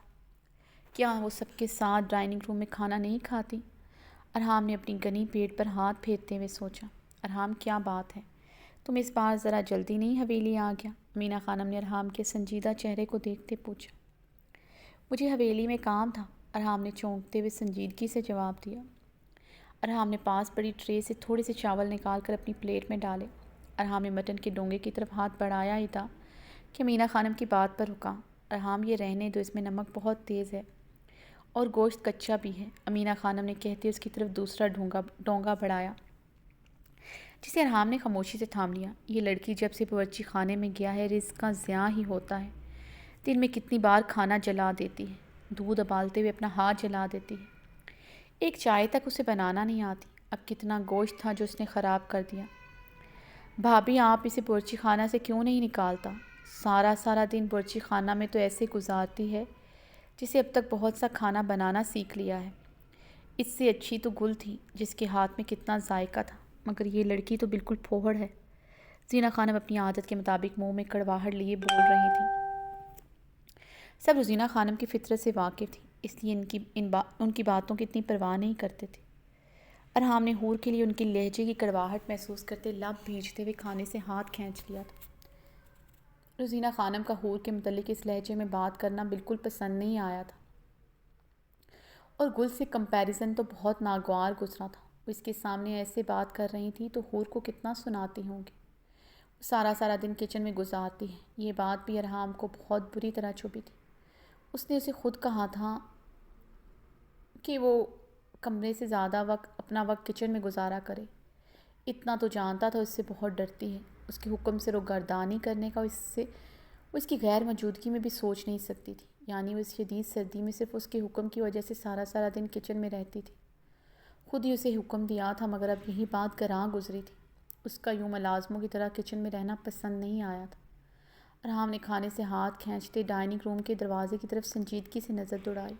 کیا وہ سب کے ساتھ ڈائننگ روم میں کھانا نہیں کھاتی؟ ارحام نے اپنی گنی پیٹ پر ہاتھ پھیرتے ہوئے سوچا۔ ارحام کیا بات ہے؟ تم اس بار ذرا جلدی نہیں حویلی آ گیا؟ امینہ خانم نے ارحام کے سنجیدہ چہرے کو دیکھتے پوچھا۔ مجھے حویلی میں کام تھا، ارحام نے چونکتے ہوئے سنجیدگی سے جواب دیا۔ ارحام نے پاس پڑی ٹرے سے تھوڑے سے چاول نکال کر اپنی پلیٹ میں ڈالے۔ ارحام نے مٹن کے ڈونگے کی طرف ہاتھ بڑھایا ہی تھا کہ امینہ خانم کی بات پر رکا۔ ارحام یہ رہنے دو، اس میں نمک بہت تیز ہے اور گوشت کچا بھی ہے، امینہ خانم نے کہتے اس کی طرف دوسرا ڈونگا بڑھایا جسے ارحام نے خاموشی سے تھام لیا۔ یہ لڑکی جب سے باورچی خانے میں گیا ہے رزق کا ضیاع ہی ہوتا ہے۔ دن میں کتنی بار کھانا جلا دیتی ہے، دودھ ابالتے ہوئے اپنا ہاتھ جلا دیتی ہے، ایک چائے تک اسے بنانا نہیں آتی۔ اب کتنا گوشت تھا جو اس نے خراب کر دیا۔ بھابھی آپ اسے باورچی خانہ سے کیوں نہیں نکالتا؟ سارا دن باورچی خانہ میں تو ایسے گزارتی ہے جسے اب تک بہت سا کھانا بنانا سیکھ لیا ہے۔ اس سے اچھی تو گل تھی جس کے ہاتھ میں کتنا ذائقہ تھا، مگر یہ لڑکی تو بالکل پھوہڑ ہے۔ زینہ خانم اپنی عادت کے مطابق منہ میں کڑواہٹ لیے بول رہی تھیں۔ سب روزینہ خانم کی فطرت سے واقف تھی، اس لیے ان کی باتوں کی اتنی پرواہ نہیں کرتے تھے۔ ارحام نے حور کے لیے ان کی لہجے کی کڑواہٹ محسوس کرتے لب بھیجتے ہوئے کھانے سے ہاتھ کھینچ لیا تھا۔ روزینہ خانم کا حور کے متعلق اس لہجے میں بات کرنا بالکل پسند نہیں آیا تھا، اور گل سے کمپیریزن تو بہت ناگوار گزرا تھا۔ وہ اس کے سامنے ایسے بات کر رہی تھی تو حور کو کتنا سناتی ہوں گی۔ وہ سارا دن کچن میں گزارتی ہے، یہ بات بھی ارحام کو بہت بری طرح چبھی تھی۔ اس نے اسے خود کہا تھا کہ وہ کمرے سے زیادہ اپنا وقت کچن میں گزارا کرے۔ اتنا تو جانتا تھا اس سے بہت ڈرتی ہے، اس کے حکم سے روگردانی کرنے کا وہ اس کی غیر موجودگی میں بھی سوچ نہیں سکتی تھی۔ یعنی وہ اس شدید سردی میں صرف اس کے حکم کی وجہ سے سارا دن کچن میں رہتی تھی۔ خود ہی اسے حکم دیا تھا مگر اب یہی بات گراں گزری تھی۔ اس کا یوں ملازموں کی طرح کچن میں رہنا پسند نہیں آیا تھا۔ ارحام نے کھانے سے ہاتھ کھینچتے ڈائننگ روم کے دروازے کی طرف سنجیدگی سے نظر دوڑائی۔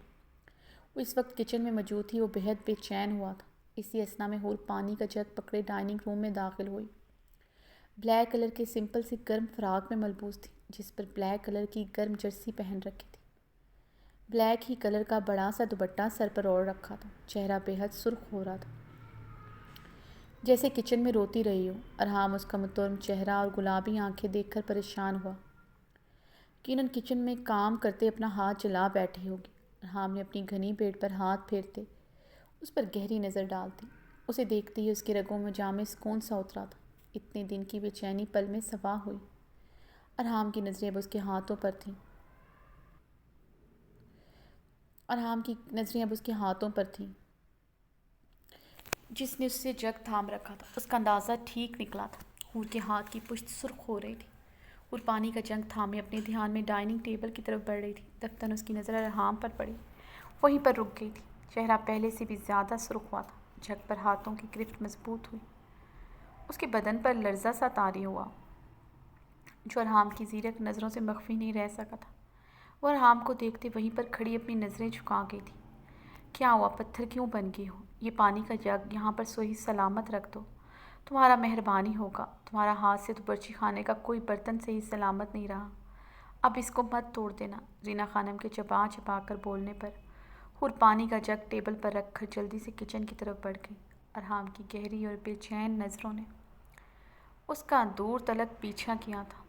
وہ اس وقت کچن میں موجود تھی، وہ بہت بے چین ہوا تھا۔ اسی اثنا میں حور پانی کا جگ پکڑے ڈائننگ روم میں داخل ہوئی۔ بلیک کلر کے سمپل سی گرم فراق میں ملبوس تھی جس پر بلیک کلر کی گرم جرسی پہن رکھی تھی۔ بلیک ہی کلر کا بڑا سا دوپٹہ سر پر اوڑھ رکھا تھا۔ چہرہ بہت سرخ ہو رہا تھا جیسے کچن میں روتی رہی ہو۔ ارحام اس کا متورم چہرہ اور گلابی آنکھیں دیکھ کر پریشان ہوا۔ یقیناً کچن میں کام کرتے اپنا ہاتھ جلا بیٹھی ہوگی۔ ارحام نے اپنی گھنی پیٹ پر ہاتھ پھیرتے اس پر گہری نظر ڈالتی، اسے دیکھتے ہی اس کے رگوں میں جامع سکون سا اترا تھا۔ اتنے دن کی بے چینی پل میں صفا ہوئی۔ ارحام کی نظریں اب اس کے ہاتھوں پر تھیں جس نے اس سے جگ تھام رکھا تھا۔ اس کا اندازہ ٹھیک نکلا تھا۔ حور کے ہاتھ کی پشت سرخ ہو رہی تھی۔ حور پانی کا جگ تھامے اپنے دھیان میں ڈائننگ ٹیبل کی طرف بڑھ رہی تھی۔ دفتن اس کی نظر ارحام پر پڑی، وہیں پر رک گئی تھی۔ چہرہ پہلے سے بھی زیادہ سرخ ہوا تھا۔ جگ پر ہاتھوں کی گرفت مضبوط ہوئی۔ اس کے بدن پر لرزہ سا طاری ہوا جو ارحام کی زیرک نظروں سے مخفی نہیں رہ سکا تھا۔ وہ ارحام کو دیکھتے وہیں پر کھڑی اپنی نظریں جھکا گئی تھی۔ کیا ہوا؟ پتھر کیوں بن گئی ہو؟ یہ پانی کا جگ یہاں پر صحیح سلامت رکھ دو، تمہارا مہربانی ہوگا۔ تمہارا ہاتھ سے تو باورچی خانے کا کوئی برتن صحیح سلامت نہیں رہا، اب اس کو مت توڑ دینا۔ زینہ خانم کے چپا کر بولنے پر حور پانی کا جگ ٹیبل پر رکھ کر جلدی سے کچن کی طرف بڑھ گئی۔ ارحام کی گہری اور بے چین نظروں نے اس کا دور تلک پیچھا کیا تھا۔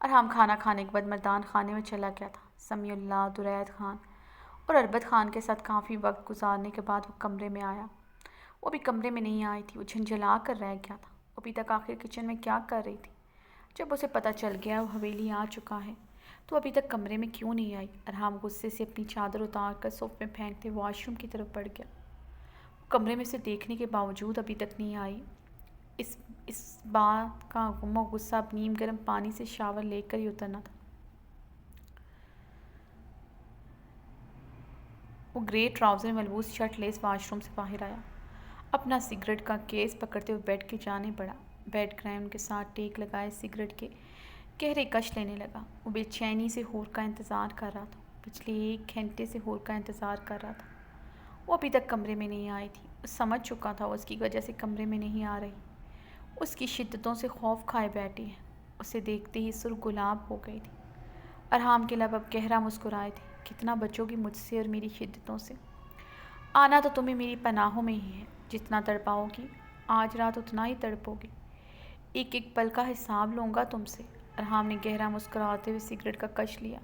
ارحام کھانا کھانے کے بعد مردان خانے میں چلا گیا تھا۔ سمیع اللہ، درید خان اور اربد خان کے ساتھ کافی وقت گزارنے کے بعد وہ کمرے میں آیا۔ وہ بھی کمرے میں نہیں آئی تھی، وہ جھنجھلا کر رہ گیا تھا۔ وہ ابھی تک آخر کچن میں کیا کر رہی تھی؟ جب اسے پتہ چل گیا وہ حویلی آ چکا ہے تو ابھی تک کمرے میں کیوں نہیں آئی؟ ارحام غصے سے اپنی چادر اتار کر صوفے میں پھینکتے واش روم کی طرف بڑھ گیا۔ کمرے میں سے دیکھنے کے باوجود ابھی تک نہیں آئی۔ اس بات کا غم و غصہ اب نیم گرم پانی سے شاور لے کر ہی اترنا تھا۔ وہ گرے ٹراؤزر میں ملبوس شرٹ لیس واش روم سے باہر آیا۔ اپنا سگریٹ کا کیس پکڑتے ہوئے بیڈ کی جانب بڑھا۔ بیڈ گراؤنڈ کے ساتھ ٹیک لگائے سگریٹ کے گہرے کش لینے لگا۔ وہ بے چینی سے حور کا انتظار کر رہا تھا، پچھلے 1 گھنٹے سے حور کا انتظار کر رہا تھا۔ وہ ابھی تک کمرے میں نہیں آئی تھی۔ وہ سمجھ چکا تھا وہ اس کی وجہ سے کمرے میں نہیں آ رہی، اس کی شدتوں سے خوف کھائے بیٹھی ہے۔ اسے دیکھتے ہی سرخ گلاب ہو گئی تھی۔ ارحام کے لب اب گہرا مسکرائے تھے۔ کتنا بچو گی مجھ سے اور میری شدتوں سے؟ آنا تو تمہیں میری پناہوں میں ہی ہے۔ جتنا تڑپاؤ گی آج رات اتنا ہی تڑپو گی۔ ایک ایک پل کا حساب لوں گا تم سے۔ ارحام نے گہرا مسکراتے ہوئے سگریٹ کا کش لیا۔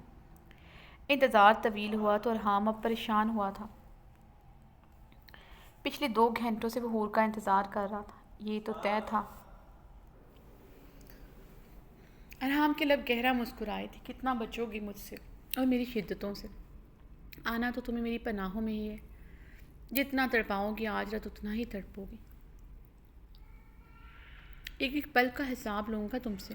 انتظار طویل ہوا تو ارحام اب پریشان ہوا تھا۔ پچھلے 2 گھنٹوں سے وہ حور کا انتظار کر رہا تھا، یہ تو طے تھا۔ ارحام کے لب گہرا مسکرائے تھے۔ کتنا بچو گی مجھ سے اور میری شدتوں سے؟ آنا تو تمہیں میری پناہوں میں ہی ہے۔ جتنا تڑپاؤ گی آج رات اتنا ہی تڑپو گی۔ ایک ایک پل کا حساب لوں گا تم سے۔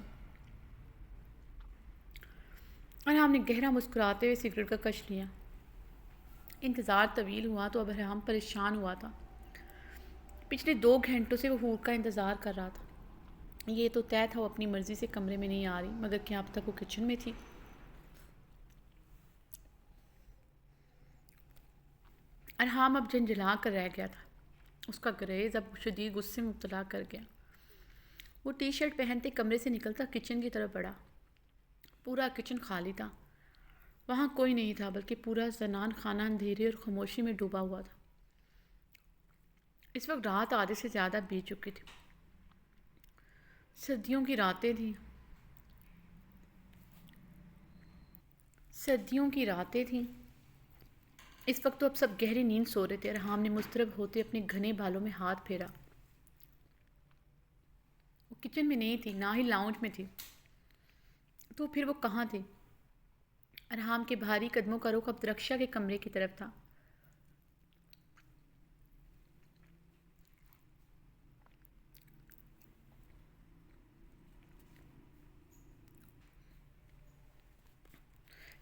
ارحام نے گہرا مسکراتے ہوئے سگریٹ کا کش لیا۔ انتظار طویل ہوا تو اب ارحام پریشان ہوا تھا۔ پچھلے 2 گھنٹوں سے وہ حور کا انتظار کر رہا تھا، یہ تو طے تھا وہ اپنی مرضی سے کمرے میں نہیں آ رہی، مگر کیا اب تک وہ کچن میں تھی؟ ارحام اب جھنجھلا کر رہ گیا تھا۔ اس کا گریز اب شدید غصے میں مبتلا کر گیا۔ وہ ٹی شرٹ پہنتے کمرے سے نکلتا کچن کی طرف بڑھا۔ پورا کچن خالی تھا، وہاں کوئی نہیں تھا، بلکہ پورا زنان خانہ اندھیرے اور خاموشی میں ڈوبا ہوا تھا۔ اس وقت رات آدھے سے زیادہ بیت چکی تھی۔ سردیوں کی راتیں تھیں۔ اس وقت تو اب سب گہری نیند سو رہے تھے۔ ارحام نے مضطرب ہوتے اپنے گھنے بالوں میں ہاتھ پھیرا۔ وہ کچن میں نہیں تھی، نہ ہی لاؤنج میں تھی، تو پھر وہ کہاں تھی؟ ارحام کے بھاری قدموں کا رخ اب درخشا کے کمرے کی طرف تھا۔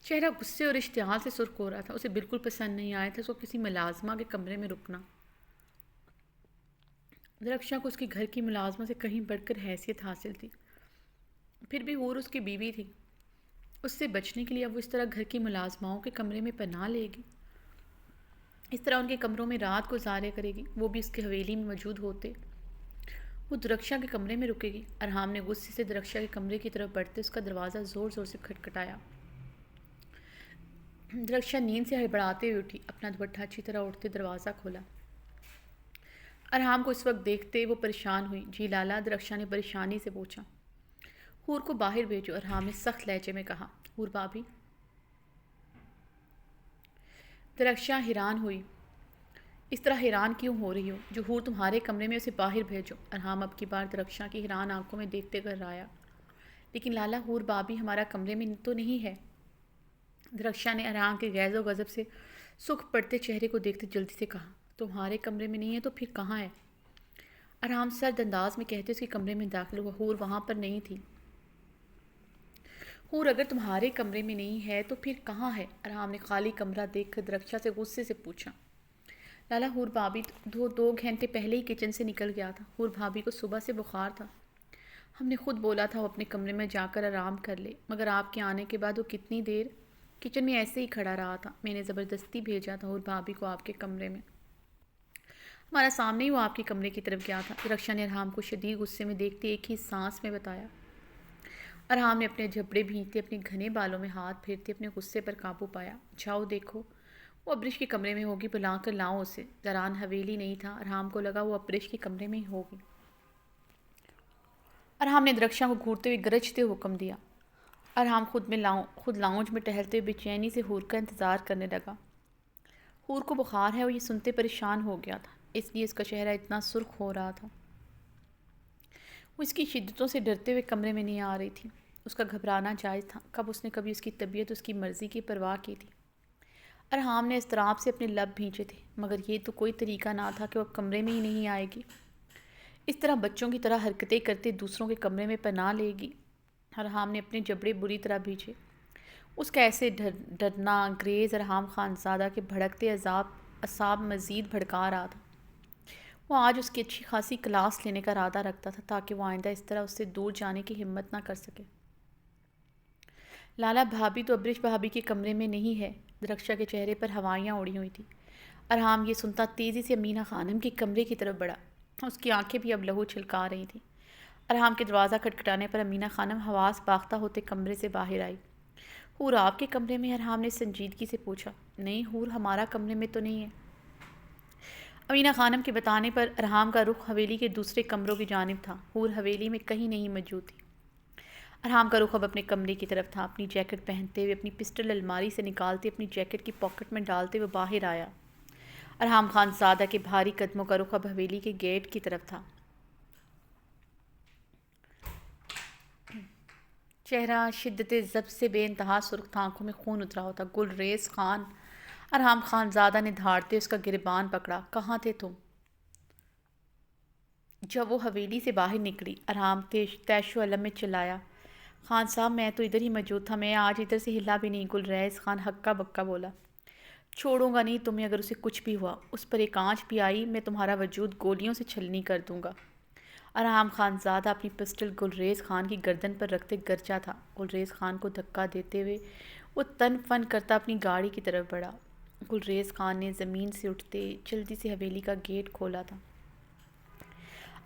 چہرہ غصے اور اشتعال سے سرخ ہو رہا تھا۔ اسے بالکل پسند نہیں آیا تھا اس کو کسی ملازمہ کے کمرے میں رکنا۔ درخشا کو اس کے گھر کی ملازمہ سے کہیں بڑھ کر حیثیت حاصل تھی، پھر بھی حور اس کی بیوی تھی۔ اس سے بچنے کے لیے اب وہ اس طرح گھر کی ملازماؤں کے کمرے میں پناہ لے گی، اس طرح ان کے کمروں میں رات گزارے کرے گی، وہ بھی اس کے حویلی میں موجود ہوتے۔ وہ درخشا کے کمرے میں رکے گی۔ ارحام نے غصے سے درخشا کے کمرے کی طرف بڑھتے اس کا دروازہ زور زور سے کھٹکھٹایا۔ درخشا نیند سے ہڑبڑاتے ہوئے اٹھی، اپنا دوپٹہ اچھی طرح اوڑھتے دروازہ کھولا۔ ارحام کو اس وقت دیکھتے وہ پریشان ہوئی۔ جی لالا، درخشا نے پریشانی سے پوچھا۔ حور کو باہر بھیجو، ارحام نے سخت لہجے میں کہا۔ حور بھابی؟ درخشا حیران ہوئی۔ اس طرح حیران کیوں ہو رہی ہو؟ جو حور تمہارے کمرے میں اسے باہر بھیجو، ارحام اب کی بار درخشا کی حیران آنکھوں میں دیکھتے کر آیا۔ لیکن لالا، حور بھابی ہمارا کمرے میں تو نہیں ہے۔ درخشا نے ارحام کے غیظ و غضب سے سرخ پڑتے چہرے کو دیکھتے جلدی سے کہا۔ تمہارے کمرے میں نہیں ہے تو پھر کہاں ہے؟ ارحام سرد انداز میں کہتے اس کے کمرے میں داخل ہوا۔ حور وہاں پر نہیں تھی۔ حور اگر تمہارے کمرے میں نہیں ہے تو پھر کہاں ہے؟ ارحام نے خالی کمرہ دیکھ کر درخشا سے غصے سے پوچھا۔ لالا، حور بھابی 2 گھنٹے پہلے ہی کچن سے نکل گیا تھا۔ حور بھابی کو صبح سے بخار تھا، ہم نے خود بولا تھا وہ اپنے کمرے میں جا کر آرام کر لے، مگر آپ کے آنے کے بعد وہ کتنی دیر کچن میں ایسے ہی کھڑا رہا تھا، میں نے زبردستی بھیجا تھا حور بھابی کو آپ کے کمرے میں۔ ہمارا سامنے ہی وہ آپ کے کمرے کی طرف گیا تھا، درخشا نے ارحام کو شدید غصے میں دیکھتے ایک ہی سانس میں بتایا۔ ارحام نے اپنے جھبڑے بھینچتے اپنے گھنے بالوں میں ہاتھ پھیرتے اپنے غصے پر قابو پایا۔ جاؤ دیکھو وہ ابرش کے کمرے میں ہوگی، بلا کر لاؤ اسے۔ دران حویلی نہیں تھا، ارحام کو لگا وہ ابرش کے کمرے میں ہی ہوگی۔ ارحام نے درخشاں کو گھورتے ہوئے گرجتے ہوئے حکم دیا۔ ارحام خود لاؤنج میں ٹہلتے ہوئے بے چینی سے حور کا انتظار کرنے لگا۔ حور کو بخار ہے اور یہ سنتے پریشان ہو گیا تھا، اس لیے اس کا چہرہ اتنا سرخ ہو رہا تھا۔ وہ اس کی شدتوں سے ڈرتے ہوئے کمرے میں نہیں آ رہی تھی۔ اس کا گھبرانا جائز تھا، کب اس نے کبھی اس کی طبیعت اس کی مرضی کی پرواہ کی تھی۔ ارحام نے اضطراب سے اپنے لب بھینچے تھے، مگر یہ تو کوئی طریقہ نہ تھا کہ وہ کمرے میں ہی نہیں آئے گی۔ اس طرح بچوں کی طرح حرکتیں کرتے دوسروں کے کمرے میں پناہ لے گی۔ ارحام نے اپنے جبڑے بری طرح بھینچے۔ اس کا ایسے ڈرنا انگریز ارحام خانزادہ کے بھڑکتے اعصاب مزید بھڑکا رہا تھا۔ وہ آج اس کی اچھی خاصی کلاس لینے کا ارادہ رکھتا تھا تاکہ وہ آئندہ اس طرح اس سے دور جانے کی ہمت نہ کر سکے۔ لالا بھابھی تو ابرش بھابھی کے کمرے میں نہیں ہے۔ درخشا کے چہرے پر ہوائیاں اڑی ہوئی تھیں۔ ارحام یہ سنتا تیزی سے امینہ خانم کے کمرے کی طرف بڑھا۔ اس کی آنکھیں بھی اب لہو چھلکا رہی تھیں۔ ارحام کے دروازہ کھٹکھٹانے پر امینہ خانم حواس باختہ ہوتے کمرے سے باہر آئی۔ حور آپ کے کمرے میں؟ ارحام نے سنجیدگی سے پوچھا۔ نہیں حور، ہمارا کمرے میں تو نہیں ہے۔ امینہ خانم کے بتانے پر ارحام کا رخ حویلی کے دوسرے کمروں کی جانب تھا۔ حور حویلی میں کہیں نہیں موجود تھی۔ ارحام کا رخ اب اپنے کمرے کی طرف تھا۔ اپنی جیکٹ پہنتے ہوئے اپنی پسٹل الماری سے نکالتے اپنی جیکٹ کی پاکٹ میں ڈالتے ہوئے باہر آیا۔ ارحام خانزادہ کے بھاری قدموں کا رخ اب حویلی کے گیٹ کی طرف تھا۔ چہرہ شدت ضبط سے بے انتہا سرخ تھا، آنکھوں میں خون اترا ہوتا۔ گلریز خان! ارحام خانزادہ نے دھاڑتے اس کا گریبان پکڑا۔ کہاں تھے تم جب وہ حویلی سے باہر نکلی؟ ارحام طیش و علم میں چلایا۔ خان صاحب میں تو ادھر ہی موجود تھا، میں آج ادھر سے ہلا بھی نہیں۔ گلریز خان ہکا بکا بولا۔ چھوڑوں گا نہیں تمہیں اگر اسے کچھ بھی ہوا۔ اس پر ایک آنچ بھی آئی میں تمہارا وجود گولیوں سے چھلنی کر دوں گا۔ ارحام خانزادہ اپنی پسٹل گلریز خان کی گردن پر رکھتے گرجا تھا۔ گلریز خان کو دھکا دیتے ہوئے وہ تن فن کرتا اپنی گاڑی کی طرف بڑھا۔ گلریز خان نے زمین سے اٹھتے جلدی سے حویلی کا گیٹ کھولا تھا۔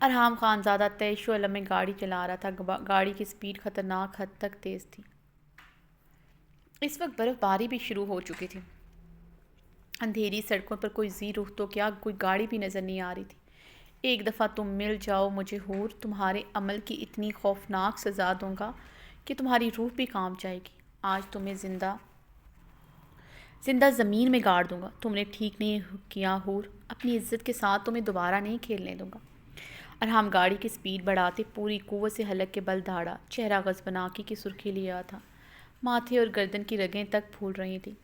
ارحام خانزادہ طیش و علم میں گاڑی چلا رہا تھا۔ گاڑی کی سپیڈ خطرناک حد تک تیز تھی۔ اس وقت برف باری بھی شروع ہو چکی تھی۔ اندھیری سڑکوں پر کوئی زی رخ تو کیا کوئی گاڑی بھی نظر نہیں آ رہی تھی۔ ایک دفعہ تم مل جاؤ مجھے حور، تمہارے عمل کی اتنی خوفناک سزا دوں گا کہ تمہاری روح بھی کانپ جائے گی۔ آج تمہیں زندہ زمین میں گاڑ دوں گا۔ تم نے ٹھیک نہیں کیا حور، اپنی عزت کے ساتھ تمہیں دوبارہ نہیں کھیلنے دوں گا۔ ارحام گاڑی کی سپیڈ بڑھاتے پوری قوت سے حلق کے بل دھاڑا۔ چہرہ غضبناکی کی سرخی لیا تھا، ماتھے اور گردن کی رگیں تک پھول رہی تھیں۔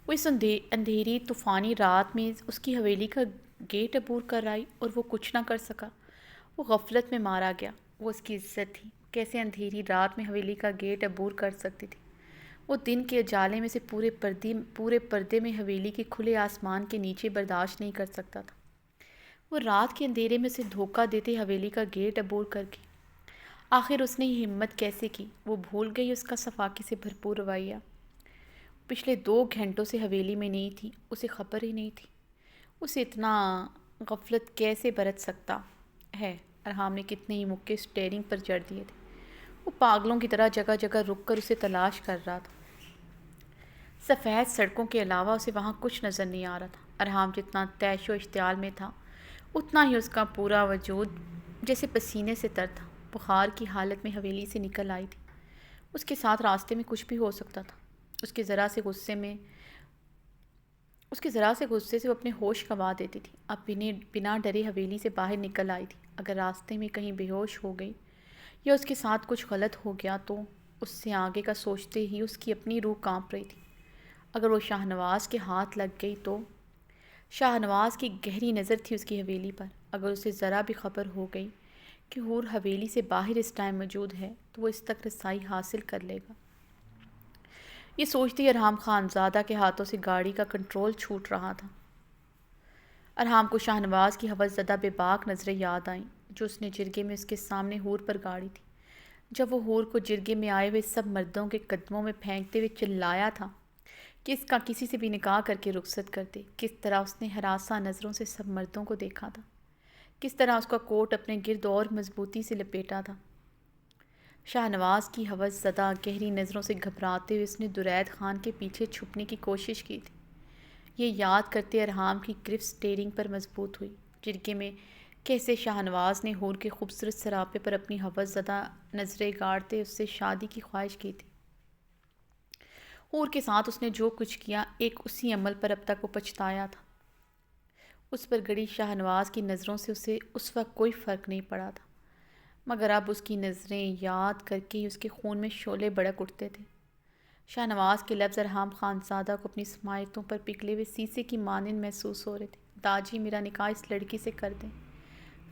وہ اس اندھیری طوفانی رات میں اس کی حویلی کا گیٹ عبور کر آئی اور وہ کچھ نہ کر سکا۔ وہ غفلت میں مارا گیا۔ وہ اس کی عزت تھی، کیسے اندھیری رات میں حویلی کا گیٹ عبور کر سکتی تھی؟ وہ دن کے اجالے میں سے پورے پردے میں حویلی کے کھلے آسمان کے نیچے برداشت نہیں کر سکتا تھا۔ وہ رات کے اندھیرے میں اسے دھوکہ دیتے حویلی کا گیٹ عبور کر گئی۔ آخر اس نے یہ ہمت کیسے کی؟ وہ بھول گئی اس کا صفاقی سے بھرپور رویہ۔ پچھلے 2 گھنٹوں سے حویلی میں نہیں تھی، اسے خبر ہی نہیں تھی۔ اسے اتنا غفلت کیسے برت سکتا ہے؟ ارحام نے کتنے ہی مکے اسٹیئرنگ پر جڑ دیے تھے۔ وہ پاگلوں کی طرح جگہ جگہ رک کر اسے تلاش کر رہا تھا۔ سفید سڑکوں کے علاوہ اسے وہاں کچھ نظر نہیں آ رہا تھا۔ ارحام جتنا طیش و اشتعال میں تھا، اتنا ہی اس کا پورا وجود جیسے پسینے سے تر تھا۔ بخار کی حالت میں حویلی سے نکل آئی تھی۔ اس کے ساتھ راستے میں کچھ بھی ہو سکتا تھا۔ اس کے ذرا سے غصے سے وہ اپنے ہوش گنوا دیتی تھی۔ اب بنا ڈرے حویلی سے باہر نکل آئی تھی۔ اگر راستے میں کہیں بے ہوش ہو گئی یا اس کے ساتھ کچھ غلط ہو گیا تو اس سے آگے کا سوچتے ہی اس کی اپنی روح کانپ رہی تھی۔ اگر وہ شاہ نواز کے ہاتھ لگ گئی تو؟ شاہ نواز کی گہری نظر تھی اس کی حویلی پر۔ اگر اسے ذرا بھی خبر ہو گئی کہ حور حویلی سے باہر اس ٹائم موجود ہے تو وہ اس تک رسائی حاصل کر لے گا۔ یہ سوچتے ہی ارحام خانزادہ کے ہاتھوں سے گاڑی کا کنٹرول چھوٹ رہا تھا۔ ارحام کو شاہ نواز کی ہوس زدہ بے باک نظریں یاد آئیں جو اس نے جرگے میں اس کے سامنے حور پر گاڑی تھی۔ جب وہ حور کو جرگے میں آئے ہوئے سب مردوں کے قدموں میں پھینکتے ہوئے چلایا تھا کہ اس کا کسی سے بھی نکاح کر کے رخصت کر دے، کس طرح اس نے ہراساں نظروں سے سب مردوں کو دیکھا تھا، کس طرح اس کا کوٹ اپنے گرد اور مضبوطی سے لپیٹا تھا۔ شاہ نواز کی ہوس زدہ گہری نظروں سے گھبراتے ہوئے اس نے درید خان کے پیچھے چھپنے کی کوشش کی تھی۔ یہ یاد کرتے ارحام کی گرفت سٹیئرنگ پر مضبوط ہوئی۔ جرگے میں کیسے شاہ نواز نے حور کے خوبصورت سراپے پر اپنی ہوس زدہ نظریں گاڑتے اس سے شادی کی خواہش کی تھی۔ حور کے ساتھ اس نے جو کچھ کیا ایک اسی عمل پر اب تک وہ پچھتایا تھا۔ اس پر گڑی شاہ نواز کی نظروں سے اسے اس وقت کوئی فرق نہیں پڑا تھا، مگر اب اس کی نظریں یاد کر کے ہی اس کے خون میں شعلے بھڑک اٹھتے تھے۔ شاہ نواز کے لفظ ارحام خانزادہ کو اپنی سماعتوں پر پگھلے ہوئے سیسے کی مانند محسوس ہو رہے تھے۔ داجی میرا نکاح اس لڑکی سے کر دیں،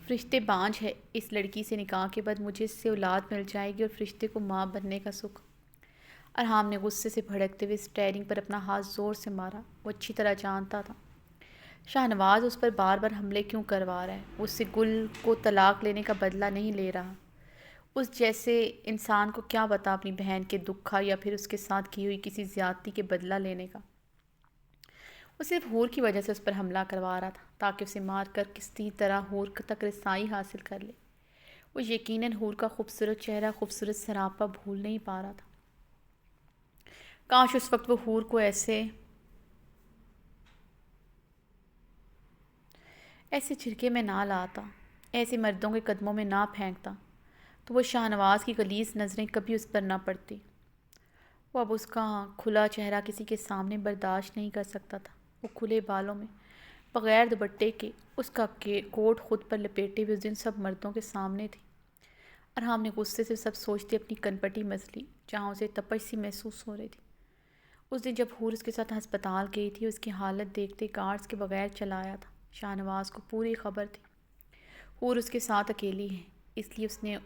فرشتے بانجھ ہے، اس لڑکی سے نکاح کے بعد مجھے اس سے اولاد مل جائے گی اور فرشتے کو ماں بننے کا سکھ۔ ارحام نے غصے سے بھڑکتے ہوئے سٹیئرنگ پر اپنا ہاتھ زور سے مارا۔ وہ اچھی طرح جانتا تھا شاہ نواز اس پر بار بار حملے کیوں کروا رہا ہے۔ وہ اس سے گل کو طلاق لینے کا بدلہ نہیں لے رہا۔ اس جیسے انسان کو کیا پتا اپنی بہن کے دکھ کا یا پھر اس کے ساتھ کی ہوئی کسی زیادتی کے بدلہ لینے کا۔ وہ صرف حور کی وجہ سے اس پر حملہ کروا رہا تھا تاکہ اسے مار کر کسی طرح حور تک رسائی حاصل کر لے۔ وہ یقیناً حور کا خوبصورت چہرہ، خوبصورت سراپا بھول نہیں پا رہا تھا۔ کاش اس وقت وہ حور کو ایسے جھرکے میں نہ لاتا، ایسے مردوں کے قدموں میں نہ پھینکتا، تو وہ شاہ نواز کی غلیظ نظریں کبھی اس پر نہ پڑتی۔ وہ اب اس کا کھلا چہرہ کسی کے سامنے برداشت نہیں کر سکتا تھا۔ وہ کھلے بالوں میں بغیر دوپٹے کے اس کا کوٹ خود پر لپیٹے ہوئے اس دن سب مردوں کے سامنے تھی۔ ارحام نے غصے سے سب سوچتے اپنی کنپٹی مزلی جہاں اسے تپش سی محسوس ہو رہی تھی۔ اس دن جب حور اس کے ساتھ ہسپتال گئی تھی، اس کی حالت دیکھتے گارڈز کے بغیر چلایا تھا۔ شاہ نواز کو پوری خبر تھی حور اس کے ساتھ اکیلی ہے، اس لیے اس نے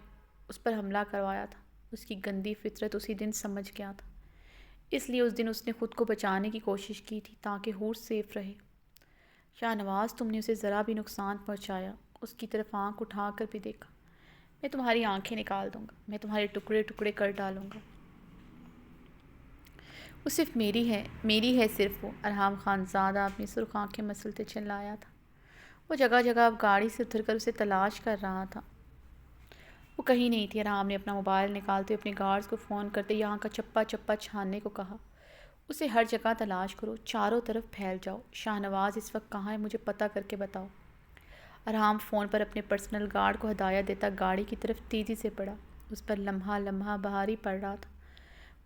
اس پر حملہ کروایا تھا۔ اس کی گندی فطرت اسی دن سمجھ گیا تھا، اس لیے اس دن اس نے خود کو بچانے کی کوشش کی تھی تاکہ حور سیف رہے۔ شاہ نواز تم نے اسے ذرا بھی نقصان پہنچایا، اس کی طرف آنکھ اٹھا کر بھی دیکھا، میں تمہاری آنکھیں نکال دوں گا، میں تمہارے ٹکڑے ٹکڑے کر ڈالوں گا۔ وہ صرف میری ہے صرف وہ، ارحام خانزادہ اپنی سرخ آنکھیں مسلتے چلایا تھا۔ وہ جگہ جگہ اب گاڑی سے اتر کر اسے تلاش کر رہا تھا۔ وہ کہیں نہیں تھی۔ ارحام نے اپنا موبائل نکالتے اپنے گارڈز کو فون کرتے یہاں کا چپا چپا چھاننے کو کہا۔ اسے ہر جگہ تلاش کرو، چاروں طرف پھیل جاؤ۔ شاہ نواز اس وقت کہاں ہے مجھے پتہ کر کے بتاؤ۔ ارحام فون پر اپنے پرسنل گارڈ کو ہدایت دیتا گاڑی کی طرف تیزی سے بڑھا۔ اس پر لمحہ لمحہ بھاری پڑ رہا تھا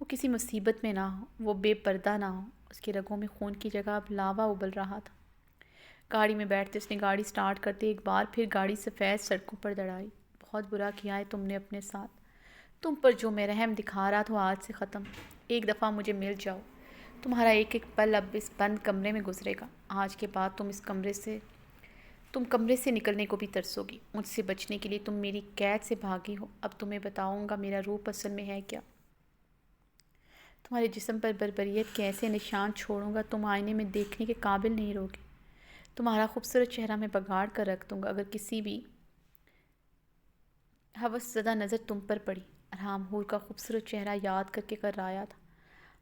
وہ کسی مصیبت میں نہ ہو، وہ بے پردہ نہ ہو۔ اس کے رگوں میں خون کی جگہ اب لاوا ابل رہا تھا۔ گاڑی میں بیٹھتے اس نے گاڑی سٹارٹ کرتے ایک بار پھر گاڑی سفید سڑکوں پر دوڑائی۔ بہت برا کیا ہے تم نے اپنے ساتھ، تم پر جو میں رحم دکھا رہا تھا آج سے ختم۔ ایک دفعہ مجھے مل جاؤ، تمہارا ایک ایک پل اب اس بند کمرے میں گزرے گا۔ آج کے بعد تم کمرے سے نکلنے کو بھی ترسو گی۔ مجھ سے بچنے کے لیے تم میری قید سے بھاگی ہو۔ اب تمہیں بتاؤں گا میرا روپ اصل میں ہے کیا۔ تمہارے جسم پر بربریت کے ایسے نشان چھوڑوں گا تم آئینے میں دیکھنے کے قابل نہیں رہوگے۔ تمہارا خوبصورت چہرہ میں بگاڑ کر رکھ دوں گا اگر کسی بھی ہوس زدہ نظر تم پر پڑی۔ ارحام حور کا خوبصورت چہرہ یاد کر کے کرایا تھا۔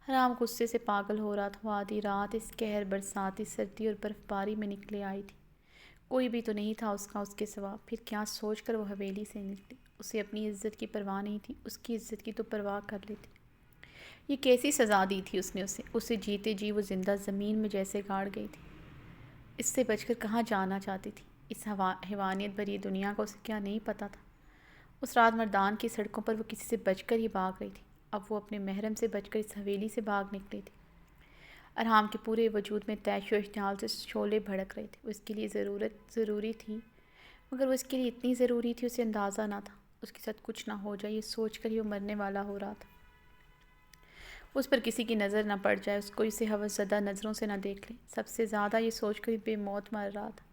ارحام غصے سے پاگل ہو رہا تھا۔ وہ آدھی رات اس قہر برساتی سردی اور برف باری میں نکلے آئی تھی۔ کوئی بھی تو نہیں تھا اس کا اس کے سوا۔ پھر کیا سوچ کر وہ حویلی سے نکلی۔ اسے اپنی عزت کی پرواہ نہیں تھی، اس کی عزت کی تو پرواہ کر لیتی۔ یہ کیسی سزا دی تھی اس نے اسے جیتے جی وہ زندہ زمین میں جیسے گاڑ گئی تھی۔ اس سے بچ کر کہاں جانا چاہتی تھی؟ اس حیوانیت بھری دنیا کا اسے کیا نہیں پتہ تھا؟ اس رات مردان کی سڑکوں پر وہ کسی سے بچ کر ہی بھاگ رہی تھی۔ اب وہ اپنے محرم سے بچ کر اس حویلی سے بھاگ نکلی تھی۔ ارحام کے پورے وجود میں طیش و اشتعال سے شعلے بھڑک رہے تھے۔ وہ اس کے لیے ضروری تھی، مگر وہ اس کے لیے اتنی ضروری تھی اسے اندازہ نہ تھا۔ اس کے ساتھ کچھ نہ ہو جائے یہ سوچ کر ہی وہ مرنے والا ہو رہا تھا۔ اس پر کسی کی نظر نہ پڑ جائے، اس کو اسے ہوس زدہ نظروں سے نہ دیکھ لے، سب سے زیادہ یہ سوچ کر بے موت مر رہا تھا۔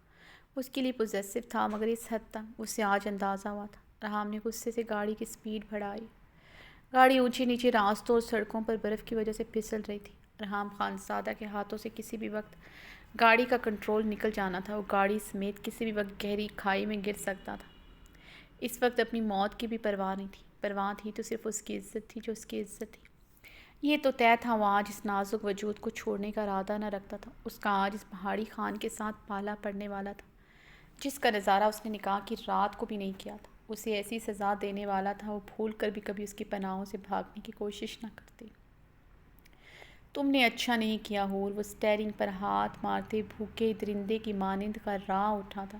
اس کے لیے پوزیسو تھا، مگر اس حد تک اسے آج اندازہ ہوا تھا۔ ارحام نے غصے سے گاڑی کی سپیڈ بڑھائی۔ گاڑی اونچے نیچے راستوں اور سڑکوں پر برف کی وجہ سے پھسل رہی تھی۔ ارحام خانزادہ کے ہاتھوں سے کسی بھی وقت گاڑی کا کنٹرول نکل جانا تھا۔ وہ گاڑی سمیت کسی بھی وقت گہری کھائی میں گر سکتا تھا۔ اس وقت اپنی موت کی بھی پرواہ نہیں تھی، پرواہ تھی تو صرف اس کی عزت تھی جو اس کی عزت تھی۔ یہ تو طے تھا وہ آج اس نازک وجود کو چھوڑنے کا ارادہ نہ رکھتا تھا۔ اس کا آج اس پہاڑی خان کے ساتھ پالا پڑنے والا تھا جس کا نظارہ اس نے نکاح کی رات کو بھی نہیں کیا تھا۔ اسے ایسی سزا دینے والا تھا، وہ بھول کر بھی کبھی اس کی پناہوں سے بھاگنے کی کوشش نہ کرتے۔ تم نے اچھا نہیں کیا حور، وہ اسٹیئرنگ پر ہاتھ مارتے بھوکے درندے کی مانند کا راہ اٹھا تھا۔